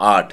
8,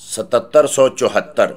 7774।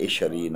20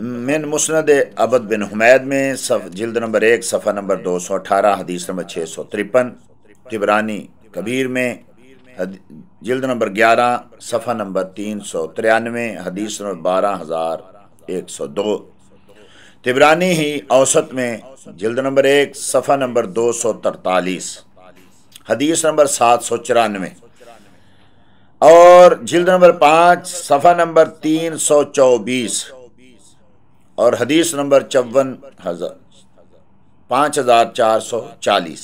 من مسند عبد بن حمید میں جلد نمبر 1 صفحہ نمبر 218 حدیث نمبر 653، طبرانی کبیر میں جلد نمبر 11 صفحہ نمبر 393 حدیث نمبر 12102، طبرانی ہی اوسط میں جلد نمبر 1 صفحہ نمبر 243 حدیث نمبر 794، اور جلد نمبر 5 صفحہ نمبر 324 اور حدیث نمبر 5440،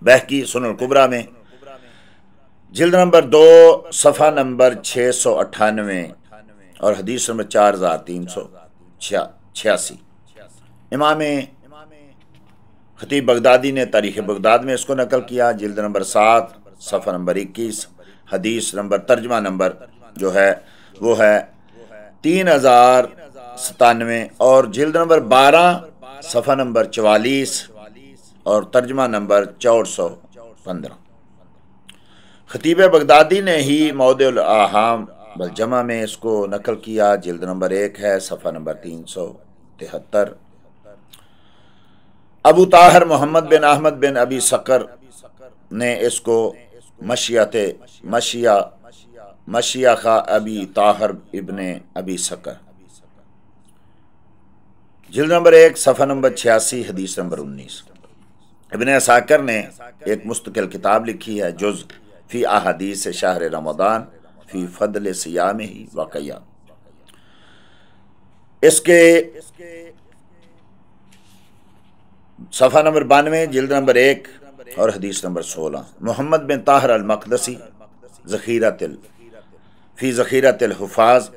بہقی سنن الکبریٰ میں جلد نمبر 2 صفحہ نمبر 698 اور حدیث نمبر 4386۔ امام خطیب بغدادی نے تاریخ بغداد میں اس کو نقل کیا، جلد نمبر 7 صفحہ نمبر 21 حدیث نمبر ترجمہ نمبر جو ہے وہ ہے 3097، اور جلد نمبر 12 صفحہ نمبر 44 اور ترجمہ نمبر 415۔ خطیب بغدادی نے ہی موضع الاحام بالجمع میں اس کو نقل کیا، جلد نمبر 1 ہے صفحہ نمبر 373۔ ابو طاہر محمد بن احمد بن ابی صقر نے اس کو مشیخ ابی طاہر ابن ابی صقر جلد نمبر 1 صفحہ نمبر 86 حدیث نمبر 19۔ ابن عساکر نے ایک مستقل کتاب لکھی ہے، جز فی احادیث شہر رمضان فی فضل صیامہ و قیام، اس کے صفحہ نمبر 92 جلد نمبر 1 اور حدیث نمبر 16۔ محمد بن طاہر المقدسی فی ذخیرۃ الحفاظ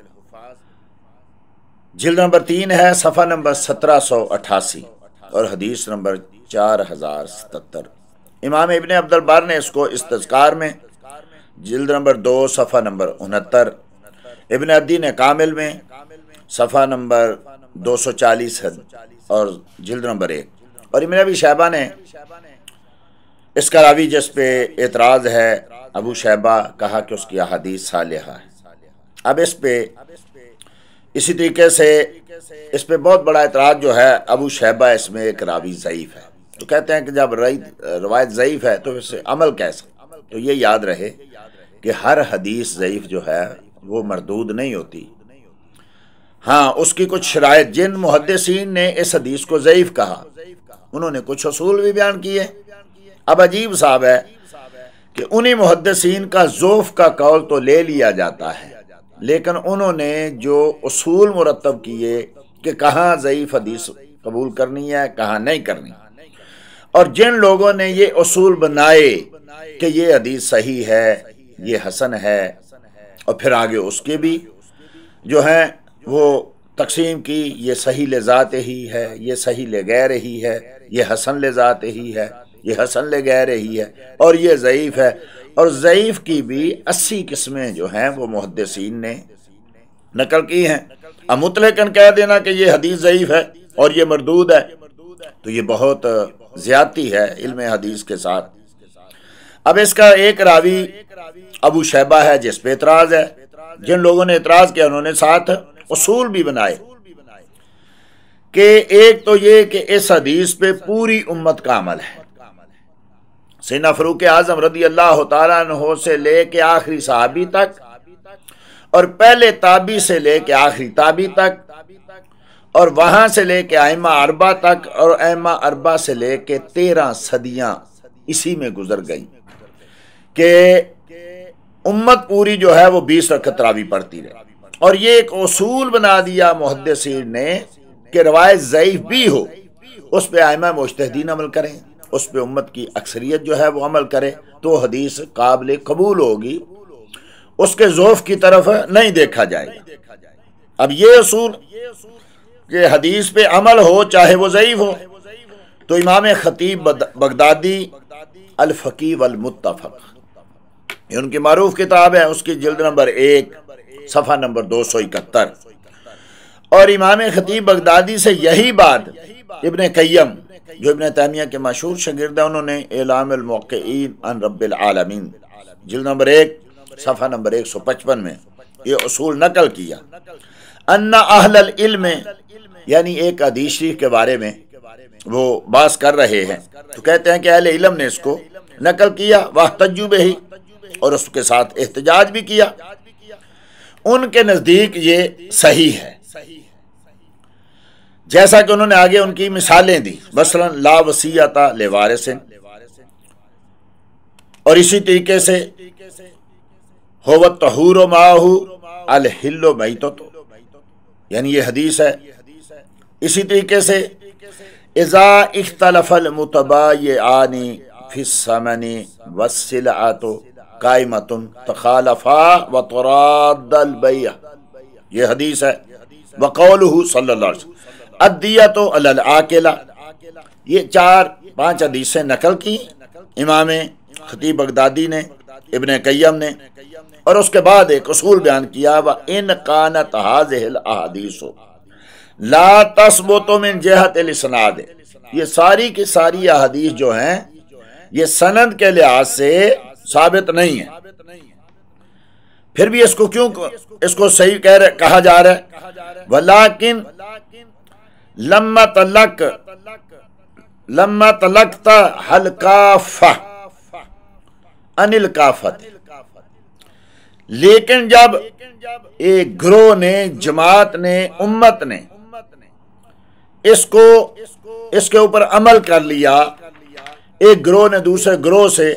جلد نمبر 3 ہے صفحہ نمبر 1788 اور حدیث نمبر 4077۔ امام ابن عبد البر نے اس کو استذکار میں جلد نمبر 2 صفحہ نمبر 69، ابن عدی نے کامل میں صفحہ نمبر 240 اور جلد نمبر 1، اور ابن ابی شیبہ نے اس کا راوی جس پہ اعتراض ہے ابو شیبہ کہا کہ اس کی احادیث صالحہ ہے۔ اب اس پہ اسی طریقے سے اس پہ بہت بڑا اعتراض جو ہے ابو شیبہ اس میں ایک راوی ضعیف ہے، تو کہتے ہیں کہ جب روایت ضعیف ہے تو اس سے عمل کیسا؟ تو یہ یاد رہے کہ ہر حدیث ضعیف جو ہے وہ مردود نہیں ہوتی، ہاں اس کی کچھ شرائط، جن محدثین نے اس حدیث کو ضعیف کہا انہوں نے کچھ اصول بھی بیان کیے۔ اب عجیب صاحب ہے کہ انہی محدثین کا ضعف کا قول تو لے لیا جاتا ہے، لیکن انہوں نے جو اصول مرتب کیے کہ کہاں ضعیف حدیث قبول کرنی ہے کہاں نہیں کرنی، اور جن لوگوں نے یہ اصول بنائے کہ یہ حدیث صحیح ہے یہ حسن ہے، اور پھر آگے اس کے بھی جو ہیں وہ تقسیم کی، یہ صحیح لذات ہی ہے، یہ صحیح لغیر ہی ہے، یہ حسن لذات ہی ہے، یہ حسن لغیر ہی ہے، اور یہ ضعیف ہے، اور ضعیف کی بھی 80 قسمیں جو ہیں وہ محدثین نے نقل کی ہیں۔ اب مطلقاً کہہ دینا کہ یہ حدیث ضعیف ہے اور یہ مردود ہے تو یہ بہت زیادتی ہے علم حدیث کے ساتھ۔ اب اس کا ایک راوی ابو شیبہ ہے جس پہ اعتراض ہے، جن لوگوں نے اعتراض کیا انہوں نے ساتھ اصول بھی بنائے کہ ایک تو یہ کہ اس حدیث پہ پوری امت کا عمل ہے، سیدنا فاروق اعظم رضی اللہ تعالیٰ عنہ سے لے کے آخری صحابی تک، اور پہلے تابعی سے لے کے آخری تابعی تک، اور وہاں سے لے کے ائمہ اربعہ تک، اور ائمہ اربعہ سے لے کے 13 صدیاں اسی میں گزر گئی کہ امت پوری جو ہے وہ 20 رکعت تراویح پڑھتی رہے، اور یہ ایک اصول بنا دیا محدثین نے کہ روایت ضعیف بھی ہو اس پہ ائمہ مجتہدین عمل کریں، اس پہ امت کی اکثریت جو ہے وہ عمل کرے تو حدیث قابل قبول ہوگی، اس کے ضعف کی طرف نہیں دیکھا جائے گا۔ اب یہ اصول کہ حدیث پہ عمل ہو چاہے وہ ضعیف ہو، تو امام خطیب بغدادی الفقی والمتفق یہ ان کی معروف کتاب ہے، اس کی جلد نمبر 1 صفحہ نمبر 271، اور امام خطیب بغدادی سے یہی بات ابن قیم جو ابن تیمیہ کے مشہور شاگرد ہیں انہوں نے اعلام الموقعین عن رب العالمین جلد نمبر 1 صفحہ نمبر 155 میں یہ اصول نقل کیا۔ ان اہل العلم، یعنی ایک حدیث شریف کے بارے میں وہ بحث کر رہے ہیں تو کہتے ہیں کہ اہل علم نے اس کو نقل کیا، واحتجوا بہ، اور اس کے ساتھ احتجاج بھی کیا، ان کے نزدیک یہ صحیح ہے، جیسا کہ انہوں نے آگے ان کی مثالیں دی، مثلا لا وصیۃ لوارث، اور اسی طریقے سے هو الطہور ماہ الحل میتۃ، یعنی یہ حدیث ہے۔ اسی طریقے سے اذا اختلف المتبایعان فی الثمن والسلعۃ قائمۃ تخالفا وتراد البیع، یہ حدیث ہے۔ وقولہ صلی اللہ علیہ وسلم الدیۃ علی العاقلہ، یہ 4-5 حدیثیں نقل کی امام خطیب بغدادی نے، ابن قیم نے، اور اس کے بعد ایک اصول بیان کیا، وَإِنْ كَانَتْ هَذِهِ الْأَحَادِيثُ لَا تَثْبُتُ مِنْ جِهَةِ الْإِسْنَادِ، یہ ساری کی ساری احادیث جو ہیں یہ سند کے لحاظ سے ثابت نہیں ہے، پھر بھی اس کو کیوں اس کو صحیح کہا جا رہا ہے؟ وَلَكِنْ لَمَّا تَلَقْتَ الْكَافَّةَ عَنِ الْكَافَّةِ، لیکن جب ایک گروہ نے، جماعت نے، امت نے اس کے اوپر عمل کر لیا، ایک گروہ نے دوسرے گروہ سے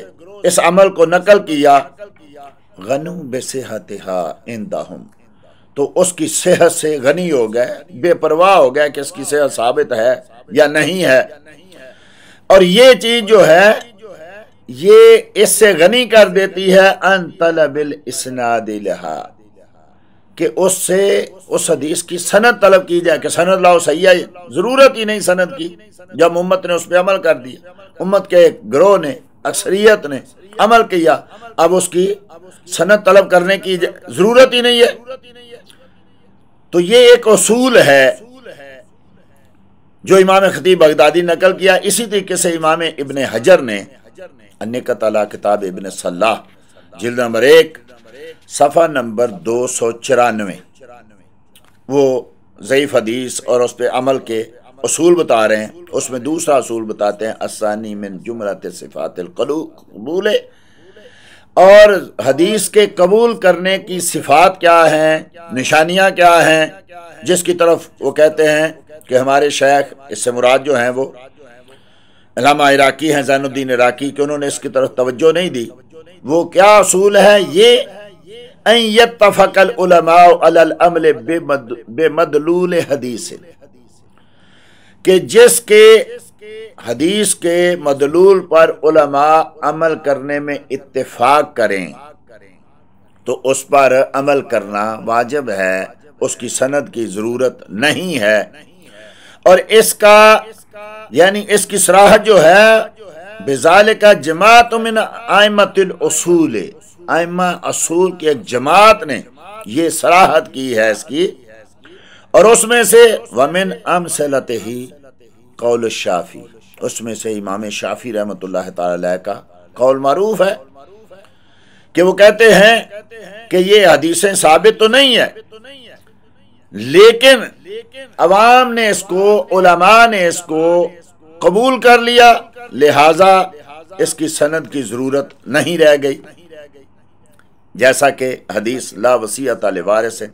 اس عمل کو نقل کیا، غنو بصحتها عندهم، تو اس کی صحت سے غنی ہو گئے، بے پرواہ ہو گئے کہ اس کی صحت ثابت ہے یا نہیں ہے، اور یہ چیز جو ہے یہ اس سے غنی کر دیتی ہے ان طلب الاسناد لہا، کہ اس سے اس حدیث کی سند طلب کی جائے کہ سند لاؤ، صحیح ہے، ضرورت ہی نہیں سند کی، جب امت نے اس پہ عمل کر دیا، امت کے ایک گروہ نے، اکثریت نے عمل کیا، اب اس کی سند طلب کرنے کی ضرورت ہی نہیں ہے۔ تو یہ ایک اصول ہے جو امام خطیب بغدادی نقل کیا۔ اسی طریقے سے امام ابن حجر نے النکت علی کتاب ابن صلاح جلد نمبر 1 صفحہ نمبر 294، وہ ضعیف حدیث اور اس پہ عمل کے اصول بتا رہے ہیں، اس میں دوسرا اصول بتاتے ہیں الثانی من جملۃ صفات القبول، اور حدیث کے قبول کرنے کی صفات کیا ہیں، نشانیاں کیا ہیں، جس کی طرف وہ کہتے ہیں کہ ہمارے شیخ، اس سے مراد جو ہیں وہ علامہ عراقی ہیں، زین الدین عراقی، کہ انہوں نے اس کی طرف توجہ نہیں دی۔ وہ کیا اصول ہے؟ یہ ان یتفق العلماء علی العمل بمدلول حدیث، کہ جس کے حدیث کے مدلول پر علماء عمل کرنے میں اتفاق کریں تو اس پر عمل کرنا واجب ہے، اس کی سند کی ضرورت نہیں ہے۔ اور اس کا یعنی اس کی صراحت جو ہے بذالک جماعت من ائمۃ الاصول، ائمہ اصول کی ایک جماعت نے یہ صراحت کی ہے اس کی، اور اس میں سے ومن امثلتہ قول الشافعی، اس میں سے امام شافعی رحمۃ اللہ تعالی علیہ کا قول معروف ہے کہ وہ کہتے ہیں کہ یہ حدیثیں ثابت تو نہیں ہے، لیکن عوام نے اس کو، علماء نے اس کو قبول کر لیا، لہذا اس کی سند کی ضرورت نہیں رہ گئی، جیسا کہ حدیث لا وصیۃ لوارث ہے،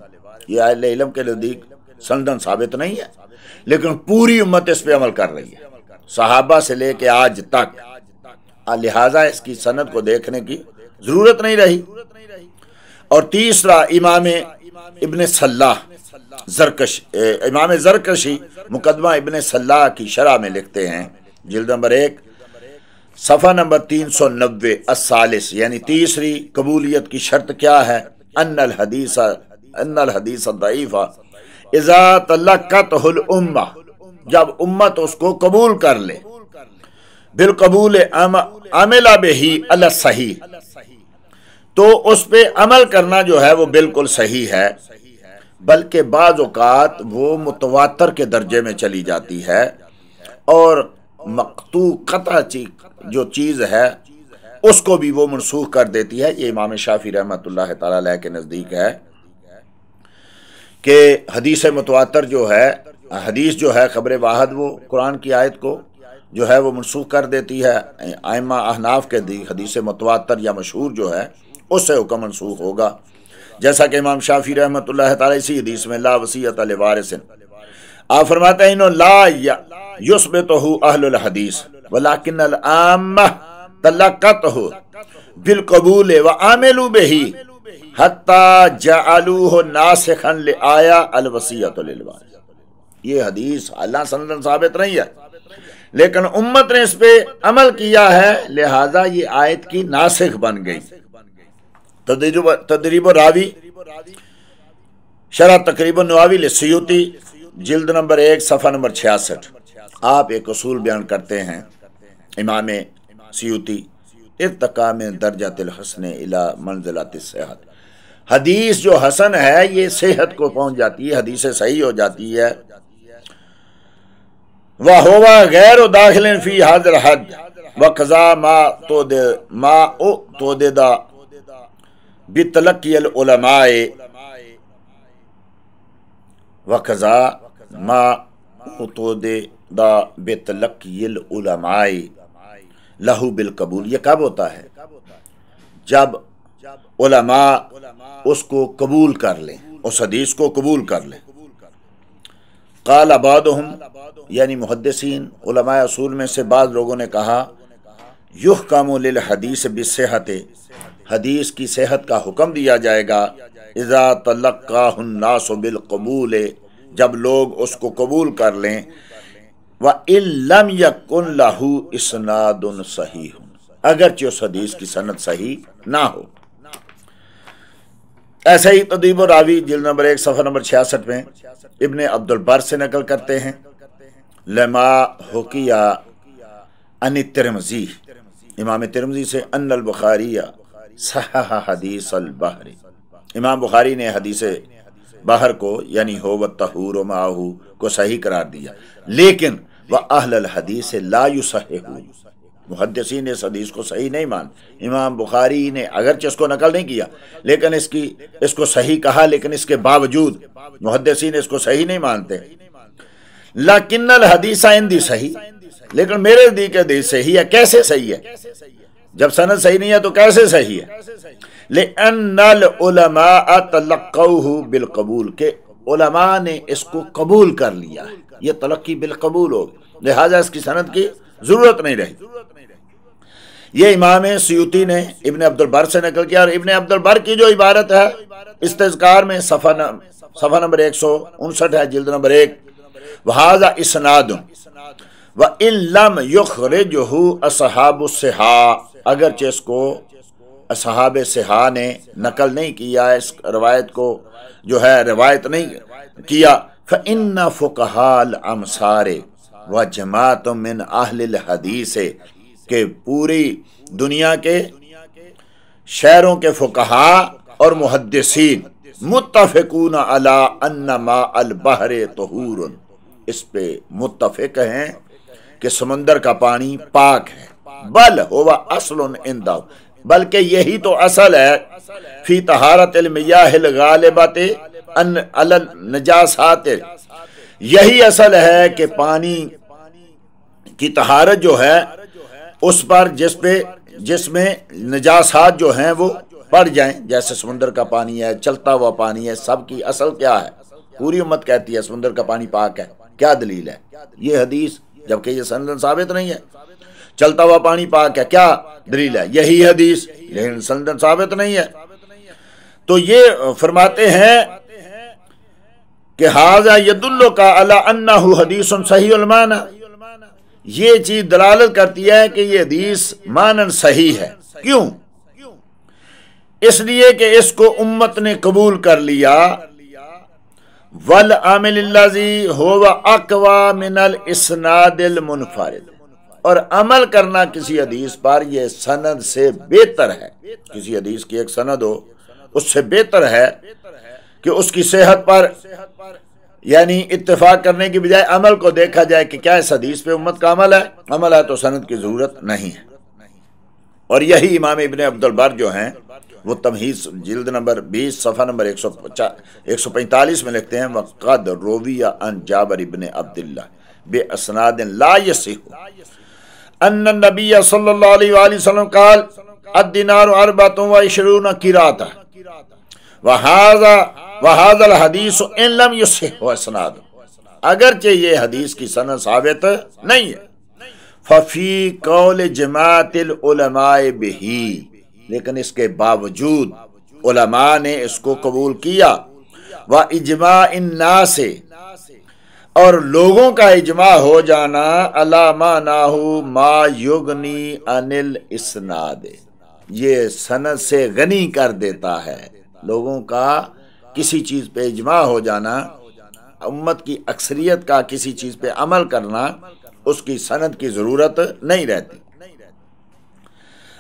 یہ اہل علم کے نزدیک سندن ثابت نہیں ہے، لیکن پوری امت اس پہ عمل کر رہی ہے، صحابہ سے لے کے آج تک، لہذا اس کی سند کو دیکھنے کی ضرورت نہیں رہی۔ اور تیسرا امام ابن صلاح امام زرکشی مقدمہ ابن صلاح کی شرح میں لکھتے ہیں، جلد نمبر 1 صفحہ نمبر 390، الثالث، یعنی تیسری قبولیت کی شرط کیا ہے؟ ان الحدیث الضعیف اذا تلقته الامہ، جب امت اس کو قبول کر لے، بالقبول عمل بہ علی الصحیح، تو اس پہ عمل کرنا جو ہے وہ بالکل صحیح ہے، بلکہ بعض اوقات وہ متواتر کے درجے میں چلی جاتی ہے، اور مقطوع قطع جو چیز ہے اس کو بھی وہ منسوخ کر دیتی ہے۔ یہ امام شافعی رحمۃ اللہ تعالی علیہ کے نزدیک ہے کہ حدیث متواتر جو ہے، حدیث جو ہے خبر واحد، وہ قرآن کی آیت کو جو ہے وہ منسوخ کر دیتی ہے۔ ائمہ احناف کے دی حدیث متواتر یا مشہور جو ہے اس سے حکم منسوخ ہوگا، جیسا کہ امام شافعی رحمۃ اللہ تعالی اسی حدیث میں لا وصیۃ لوارث، آپ فرماتے ہیں انہوں لا یثبتہ اہل الحدیث ولکن العامہ تلقتہ بالقبول وعملوا بہ حتی جعلوہ ناسخا لآیہ الوصیۃ للوارث۔ یہ حدیث اللہ سندن ثابت نہیں ہے، لیکن امت نے اس پہ عمل کیا ہے، لہذا یہ آیت کی ناسخ بن گئی۔ تدریب الراوی شرح تقریب النواوی للسیوطی جلد نمبر 1 صفحہ نمبر 66، آپ ایک اصول بیان کرتے ہیں امام سیوطی، ارتقاء من درجۃ الحسن الی منزلۃ الصحت، حدیث جو حسن ہے یہ صحت کو پہنچ جاتی ہے، حدیث صحیح ہو جاتی ہے۔ وَهُوَ غَيْرُ دَاخِلٍ فِي هَذَا الْحَدِّ وَقَضَى مَا اُعْتُدِدَ بِتَلَقِّي الْعُلَمَاءِ وَقَضَى مَا اُعْتُدِدَ بِتَلَقِّي الْعُلَمَاءِ لَهُ بِالْقَبُولِ۔ یہ کب ہوتا ہے؟ جب علماء اس کو قبول کر لیں، اس حدیث کو قبول کر لیں۔ قال بعضهم، یعنی محدثین علماء اصول میں سے بعض لوگوں نے کہا یحکم للحدیث بالصحت، حدیث کی صحت کا حکم دیا جائے گا اذا تلقاہ الناس بالقبول، جب لوگ اس کو قبول کر لیں، وَإِن لَمْ يَكُنْ لَهُ إِسْنَادٌ صَحِيحٌ، اگرچہ اس حدیث کی سند صحیح نہ ہو۔ ایسے ہی تدریب الراوی جلد نمبر 1 صفحہ نمبر 66 میں ابن عبد البر سے نقل کرتے ہیں لما حکیہ عن الترمذی، امام ترمذی سے ان البخاری صحح حدیث البحر، امام بخاری نے حدیث بحر کو یعنی هو الطہور معہ کو صحیح قرار دیا، لیکن وَأَهْلَ الْحَدِيثِ لَا يُصَحِّحُونَ، محدثین نے اس حدیث کو صحیح نہیں مان۔ امام بخاری نے اگرچہ اس کو نقل نہیں کیا لیکن اس کو صحیح کہا، لیکن اس کے باوجود محدثین اس کو صحیح نہیں مانتے۔ لیکن الحدیث عندی صحیح، لیکن میرے نزدیک حدیث صحیح ہے۔ کیسے صحیح ہے؟ جب سند صحیح نہیں ہے تو کیسے صحیح ہے؟ لأن العلماء تلقوه بالقبول، کہ علماء نے اس کو قبول کر لیا ہے، یہ تلقی بالقبول ہو، لہذا اس کی سند کی ضرورت نہیں رہی۔ یہ امام سیوطی نے ابن عبد البر سے نقل کیا، اور ابن عبد البر کی جو عبارت ہے استذکار میں صفحہ نمبر 159 ہے جلد نمبر 1، وَهَذَا إِسْنَادٌ وَإِن لَمْ يُخْرِجْهُ أَصْحَابُ الصِّحَاحِ، اگرچہ اس کو اصحاب صحاح نے نقل نہیں کیا، اس روایت کو جو ہے روایت نہیں کیا، فَإِنَّ فُقَهَاءَ الْأَمْصَارِ وَجَمَاعَةٌ مِّنْ أَهْلِ الْحَدِيثِ، کہ پوری دنیا کے شہروں کے فقہاء اور محدثین متفقون علی ان ماء البحر طہور، اس پہ متفق ہیں کہ سمندر کا پانی پاک ہے، بل ہوا اصل عندہ، بلکہ یہی تو اصل ہے، فی طہارت المیاہ الغالبۃ علی النجاسات، یہی اصل ہے کہ پانی کی طہارت جو ہے اس پر جس میں نجاسات جو ہیں وہ پڑ جائیں، جیسے سمندر کا پانی ہے، چلتا ہوا پانی ہے، سب کی اصل کیا ہے؟ پوری امت کہتی ہے سمندر کا پانی پاک ہے، کیا دلیل ہے؟ یہ حدیث، جبکہ یہ سندن ثابت نہیں ہے۔ چلتا ہوا پانی پاک ہے، کیا دلیل ہے؟ یہی حدیث، لیکن سندن ثابت نہیں ہے۔ تو یہ فرماتے ہیں کہ ھذا یدلک علی انہ حدیث صحیح المعنی، یہ چیز دلالت کرتی ہے کہ یہ حدیث مانن صحیح ہے۔ کیوں؟ اس لیے کہ اس کو امت نے قبول کر لیا، والعامل الذی هو اقوى من الاسناد المنفرد، اور عمل کرنا کسی حدیث پر یہ سند سے بہتر ہے، کسی حدیث کی ایک سند ہو اس سے بہتر ہے کہ اس کی صحت پر یعنی اتفاق کرنے کی بجائے عمل کو دیکھا جائے کہ کیا اس حدیث پہ امت کا عمل ہے تو سند کی ضرورت نہیں ہے۔ اور یہی امام ابن عبد البر جو ہیں وہ تمہید جلد نمبر 20 صفحہ نمبر 145 میں لکھتے ہیں وَقَدْ رُوِيَ عَنْ جابر ابن عبداللہ بِأَسْنَادٍ لَا يَصِحُ أَنَّ النَّبِيَّ صلی اللہ علیہ وآلہ وسلم قال الدینار 24 قراتہ وَهَذَا الْحَدِيثُ إِن لَمْ يُصِحُ اسْنَادُ، اگرچہ یہ حدیث کی سند ثابت نہیں ہے، ففی قول جماعت العلماء بہی، لیکن اس کے باوجود علماء نے اس کو قبول کیا، واجماع الناس، اور لوگوں کا اجماع ہو جانا، علی معناہ ما یغنی عن الاسناد، یہ سند سے غنی کر دیتا ہے۔ لوگوں کا کسی چیز پہ اجماع ہو جانا، امت کی اکثریت کا کسی چیز پہ عمل کرنا، اس کی سند کی ضرورت نہیں رہتی۔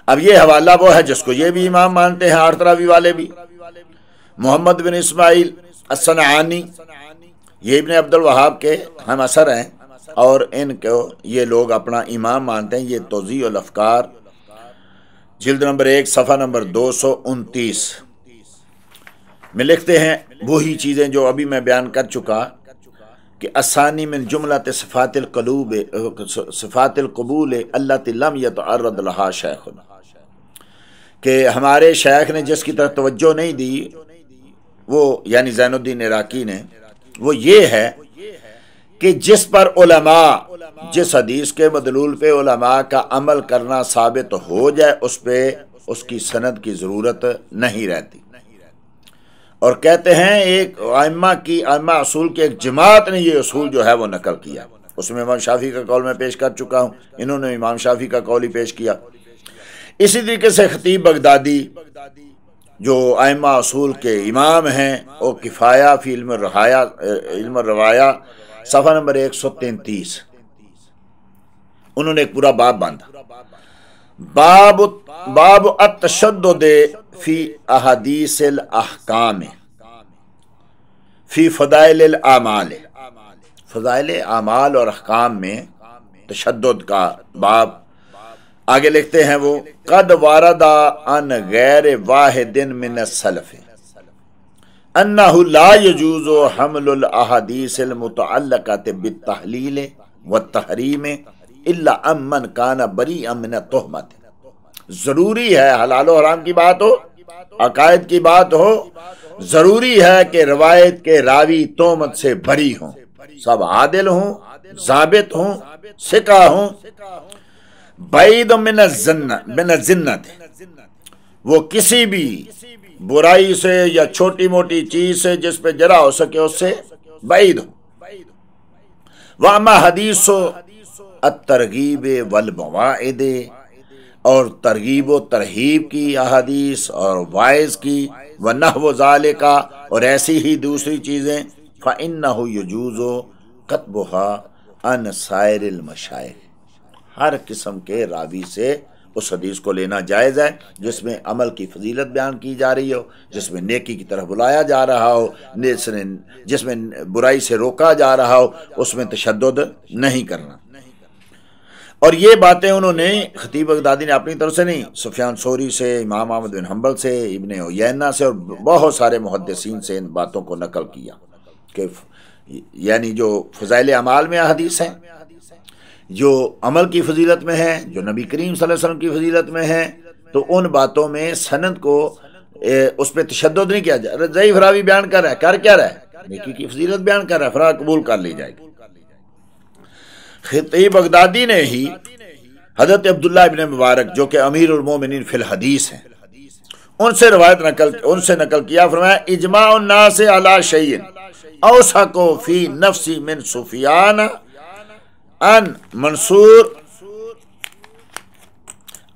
اب یہ حوالہ وہ ہے جس کو یہ بھی امام مانتے ہیں، آرتراوی والے بھی، محمد بن اسماعیل الصنعانی، یہ ابن عبد الوہاب کے ہم اثر ہیں، اور ان کو یہ لوگ اپنا امام مانتے ہیں۔ یہ توضیح الافکار جلد نمبر 1 صفحہ نمبر 229 میں لکھتے ہیں وہی چیزیں جو ابھی میں بیان کر چکا کہ الثانی من جملۃ صفات القبول التي لم يتعرض لها شیخنا، کہ ہمارے شیخ نے جس کی طرف توجہ نہیں دی، وہ یعنی زین الدین عراقی نے، وہ یہ ہے کہ جس پر علماء، جس حدیث کے مدلول پہ علماء کا عمل کرنا ثابت ہو جائے، اس پہ اس کی سند کی ضرورت نہیں رہتی۔ اور کہتے ہیں ایک ائمہ اصول کے ایک جماعت نے یہ اصول جو ہے وہ نقل کیا، اس میں امام شافعی کا قول میں پیش کر چکا ہوں، انہوں نے امام شافعی کا قول ہی پیش کیا۔ اسی طریقے سے خطیب بغدادی جو ائمہ اصول کے امام ہیں، وہ کفایہ فی علم الروایا صفحہ نمبر 133، انہوں نے ایک پورا باب باندھا، باب التشدد فی احادیث الاحکام فی فضائل الاعمال، فضائل اعمال اور احکام میں تشدد کا باب۔ آگے لکھتے ہیں وہ قد وارد عن غیر واحد من السلف انہ لا یجوز حمل الاحادیث المتعلقۃ بالتحلیل والتحریم الا امن کان بریئا من التہمۃ، ضروری ہے حلال و حرام کی بات ہو، عقائد کی بات ہو، ضروری ہے کہ روایت کے راوی تہمت سے بری ہوں، سب عادل ہوں، ضابط ہوں، ثقہ ہوں، بعید من الزنت، وہ کسی بھی برائی سے یا چھوٹی موٹی چیز سے جس پہ جرا ہو سکے اس سے بعید ہوں۔ وَأَمَّا حَدِيثُ الترغیب والمواعظ، اور ترغیب و ترہیب کی احادیث اور وائز کی، وَنَحْوُ ذَلِكَ، اور ایسی ہی دوسری چیزیں، فَإِنَّهُ يَجُوزُ كَتْبُهَا عَنْ سَائِرِ الْمَشَائِخِ، ہر قسم کے راوی سے اس حدیث کو لینا جائز ہے جس میں عمل کی فضیلت بیان کی جا رہی ہو، جس میں نیکی کی طرف بلایا جا رہا ہو، جس میں برائی سے روکا جا رہا ہو، اس میں تشدد نہیں کرنا۔ اور یہ باتیں انہوں نے خطیب بغدادی نے اپنی طرف سے نہیں، سفیان ثوری سے، امام احمد بن حنبل سے، ابن عیینہ سے، اور بہت سارے محدثین سے ان باتوں کو نقل کیا کہ یعنی جو فضائل اعمال میں حدیث ہیں، جو عمل کی فضیلت میں ہے، جو نبی کریم صلی اللہ علیہ وسلم کی فضیلت میں ہے، تو ان باتوں میں سند کو اس پہ تشدد نہیں کیا جائے۔ ضعیف راوی بیان کر رہا ہے، کر کیا رہا ہے؟ نیکی کی فضیلت بیان کر رہا ہے، فرا قبول کر لی جائے گی۔ خطیب بغدادی نے ہی حضرت عبداللہ ابن مبارک جو کہ امیر المومنین فی الحدیث ہیں، ان سے نقل کیا، فرمایا اجماع الناس علی شیء اوثق فی نفسی من سفیان ان منصور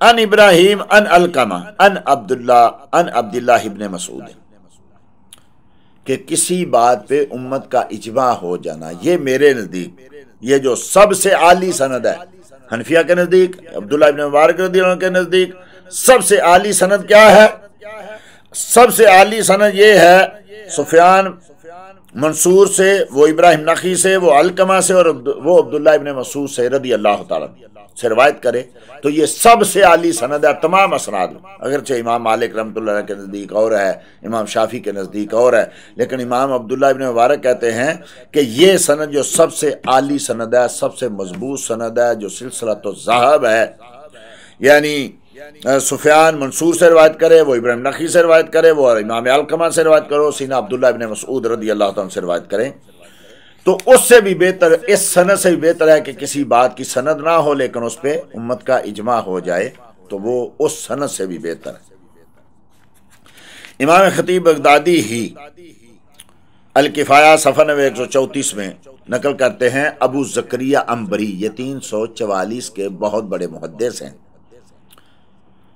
ان ابراہیم ان علقمہ ان عبداللہ ابن مسعود، کہ کسی بات پہ امت کا اجماع ہو جانا، یہ میرے نزدیک یہ جو سب سے عالی سند ہے، حنفیہ کے نزدیک، عبداللہ ابن مبارک رضی اللہ عنہ کے نزدیک سب سے عالی سند کیا ہے؟ سب سے عالی سند یہ ہے سفیان منصور سے، وہ ابراہیم نخعی سے، وہ علقمہ سے، اور وہ عبداللہ ابن مسعود سے رضی اللہ تعالیٰ سے روایت کرے تو یہ سب سے عالی سند ہے تمام اسناد میں۔ اگرچہ امام مالک رحمۃ اللہ علیہ کے نزدیک اور ہے، امام شافعی کے نزدیک اور ہے، لیکن امام عبداللہ ابن مبارک کہتے ہیں کہ یہ سند جو سب سے عالی سند ہے، سب سے مضبوط سند ہے، جو سلسلۃ الذہب ہے، یعنی سفیان منصور سے روایت کرے، وہ ابراہیم نخعی سے روایت کرے، وہ امام علقمہ سے روایت کرو، سینہ عبداللہ ابن مسعود رضی اللہ عنہ سے روایت کریں، تو اس سے بھی بہتر، اس سند سے بھی بہتر ہے کہ کسی بات کی سند نہ ہو لیکن اس پہ امت کا اجماع ہو جائے، تو وہ اس سند سے بھی بہتر ہے۔ امام خطیب بغدادی ہی الکفایہ صفحہ نمبر 134 میں نقل کرتے ہیں، ابو زکریا عنبری، یہ 344 کے بہت بڑے محدث ہیں،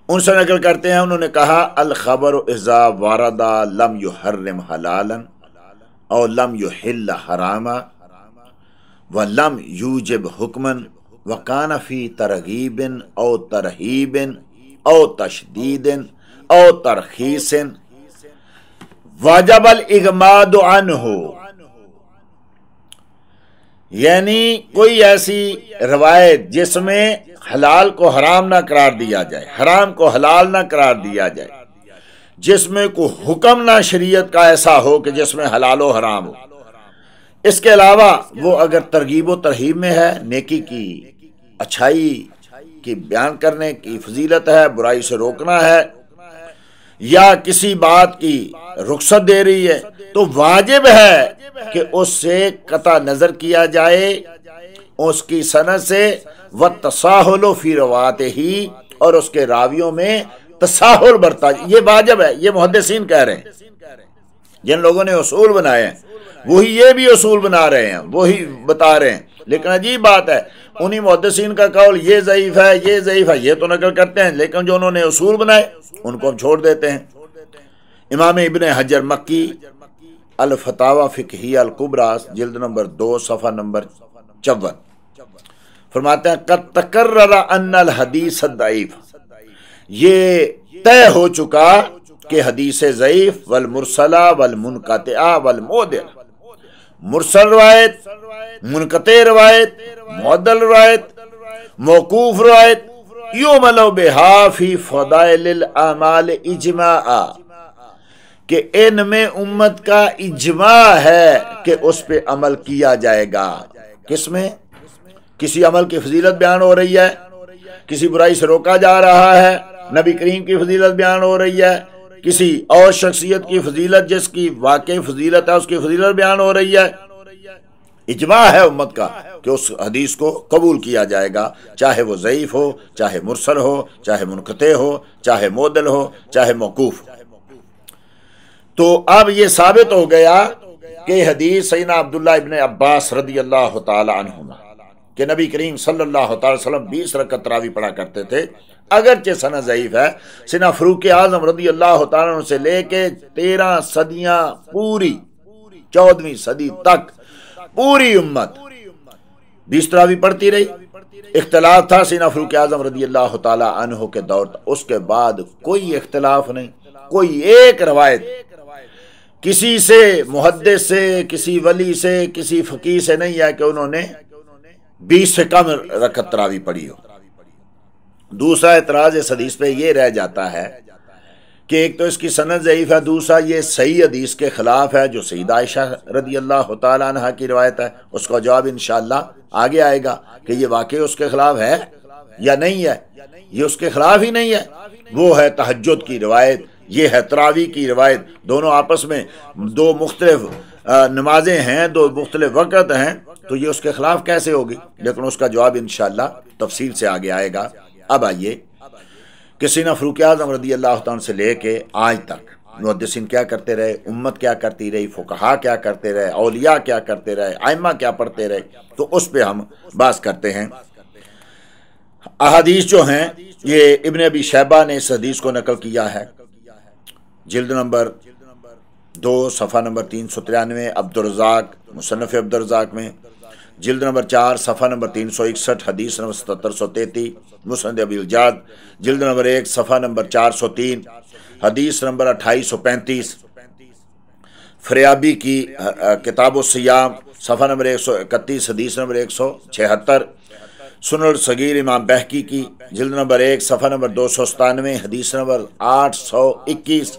ان سے نقل کرتے ہیں، انہوں نے کہا الخبر اذا ورد لم يحرم حلالا او لم يحل حراما ولم يوجب حکما وکان فی ترغیب او ترہیب او تشدید او ترخیص واجب الاغماد عنہ، یعنی کوئی ایسی روایت جس میں حلال کو حرام نہ قرار دیا جائے، حرام کو حلال نہ قرار دیا جائے، جس میں کوئی حکم نہ شریعت کا ایسا ہو کہ جس میں حلال و حرام ہو، اس کے علاوہ وہ اگر ترغیب و ترہیب میں ہے، نیکی کی، اچھائی کی بیان کرنے کی فضیلت ہے، برائی سے روکنا ہے، یا کسی بات کی رخصت دے رہی ہے، تو واجب ہے کہ اس سے قطع نظر کیا جائے، اس کی سند سے، وَالتَّسَاهُلُ فِي رَوَاتِهِ، اور اس کے راویوں میں تساہل برتا، یہ واجب ہے۔ یہ محدثین کہہ رہے ہیں، جن لوگوں نے اصول بنائے ہیں وہی یہ بھی اصول بنا رہے ہیں، وہی بتا رہے ہیں، لیکن عجیب بات ہے، انہی محدثین کا قول یہ ضعیف ہے، یہ ضعیف ہے، یہ تو نقل کرتے ہیں، لیکن جو انہوں نے اصول بنائے ان کو ہم چھوڑ دیتے ہیں۔ امام ابن حجر مکی الفتاوی فقہیہ الکبریٰ جلد نمبر 2 صفحہ نمبر 54 فرماتے ہیں قد تقرر ان الحدیث الضعیف، یہ طے ہو چکا کہ حدیث ضعیف والمرسلہ والمنقطعہ والمعدل، مرسل روایت، منقطع روایت، معدل روایت، موقوف روایت، یعمل بہا فی فضائل الاعمال اجماعا، کہ ان میں امت کا اجماع ہے کہ اس پہ عمل کیا جائے گا۔ کس میں؟ کسی عمل کی فضیلت بیان ہو رہی ہے، کسی برائی سے روکا جا رہا ہے، نبی کریم کی فضیلت بیان ہو رہی ہے، کسی اور شخصیت کی فضیلت جس کی واقعی فضیلت ہے اس کی فضیلت بیان ہو رہی ہے، اجماع ہے امت کا کہ اس حدیث کو قبول کیا جائے گا، چاہے وہ ضعیف ہو، چاہے مرسل ہو، چاہے منقطع ہو، چاہے معدل ہو، چاہے موقوف ہو۔ تو اب یہ ثابت ہو گیا کہ حدیث سیدنا عبداللہ ابن عباس رضی اللہ تعالی عنہما کہ نبی کریم صلی اللہ تعالی وسلم 20 رکعت تراویح پڑھا کرتے تھے، اگرچہ سند ضعیف ہے، سیدنا فاروق اعظم رضی اللہ تعالیٰ عنہ سے لے کے 13 صدیاں پوری 14ویں صدی تک پوری امت 20 تراویح پڑھتی رہی۔ اختلاف تھا سیدنا فاروق اعظم رضی اللہ تعالیٰ عنہ کے دور تک، اس کے بعد کوئی اختلاف نہیں، کوئی ایک روایت کسی سے، محدث سے، کسی ولی سے، کسی فقیہ سے نہیں ہے کہ انہوں نے 20 سے کم رکعت تراویح پڑھی ہو۔ دوسرا اعتراض اس حدیث پہ یہ رہ جاتا ہے کہ ایک تو اس کی سند ضعیف ہے، دوسرا یہ صحیح حدیث کے خلاف ہے جو سیدہ عائشہ رضی اللہ تعالیٰ عنہا کی روایت ہے۔ اس کا جواب انشاءاللہ آگے آئے گا کہ یہ واقعی اس کے خلاف ہے یا نہیں ہے۔ یہ اس کے خلاف ہی نہیں ہے، وہ ہے تہجد کی روایت، یہ ہے تراویح کی روایت، دونوں آپس میں دو مختلف نمازیں ہیں، دو مختلف وقت ہیں، تو یہ اس کے خلاف کیسے ہوگی؟ لیکن اس کا جواب انشاءاللہ تفصیل سے آگے آئے گا۔ اب آئیے کہ سیدنا فاروق اعظم رضی اللہ عنہ سے لے کے آج تک محدثین کیا کرتے رہے، امت کیا کرتی رہی، فقہا کیا کرتے رہے، اولیاء کیا کرتے رہے، ائمہ کیا پڑھتے رہے، تو اس پہ ہم بات کرتے ہیں۔ احادیث جو ہیں یہ ابن ابی شیبہ نے اس حدیث کو نقل کیا ہے، جلد نمبر 2 صفحہ نمبر 393، عبدالرزاق مصنف عبدالرزاق میں جلد نمبر 4 صفحہ نمبر 361، حدیث نمبر 7733، مسند ابی الجاد جلد نمبر 1 صفحہ نمبر 403، حدیث نمبر 2835۔ فریابی کی کتاب الصیام صفحہ نمبر 131 حدیث نمبر 176، سنن الصغیر امام بہقی کی جلد نمبر 1 صفحہ نمبر 297 حدیث نمبر 821،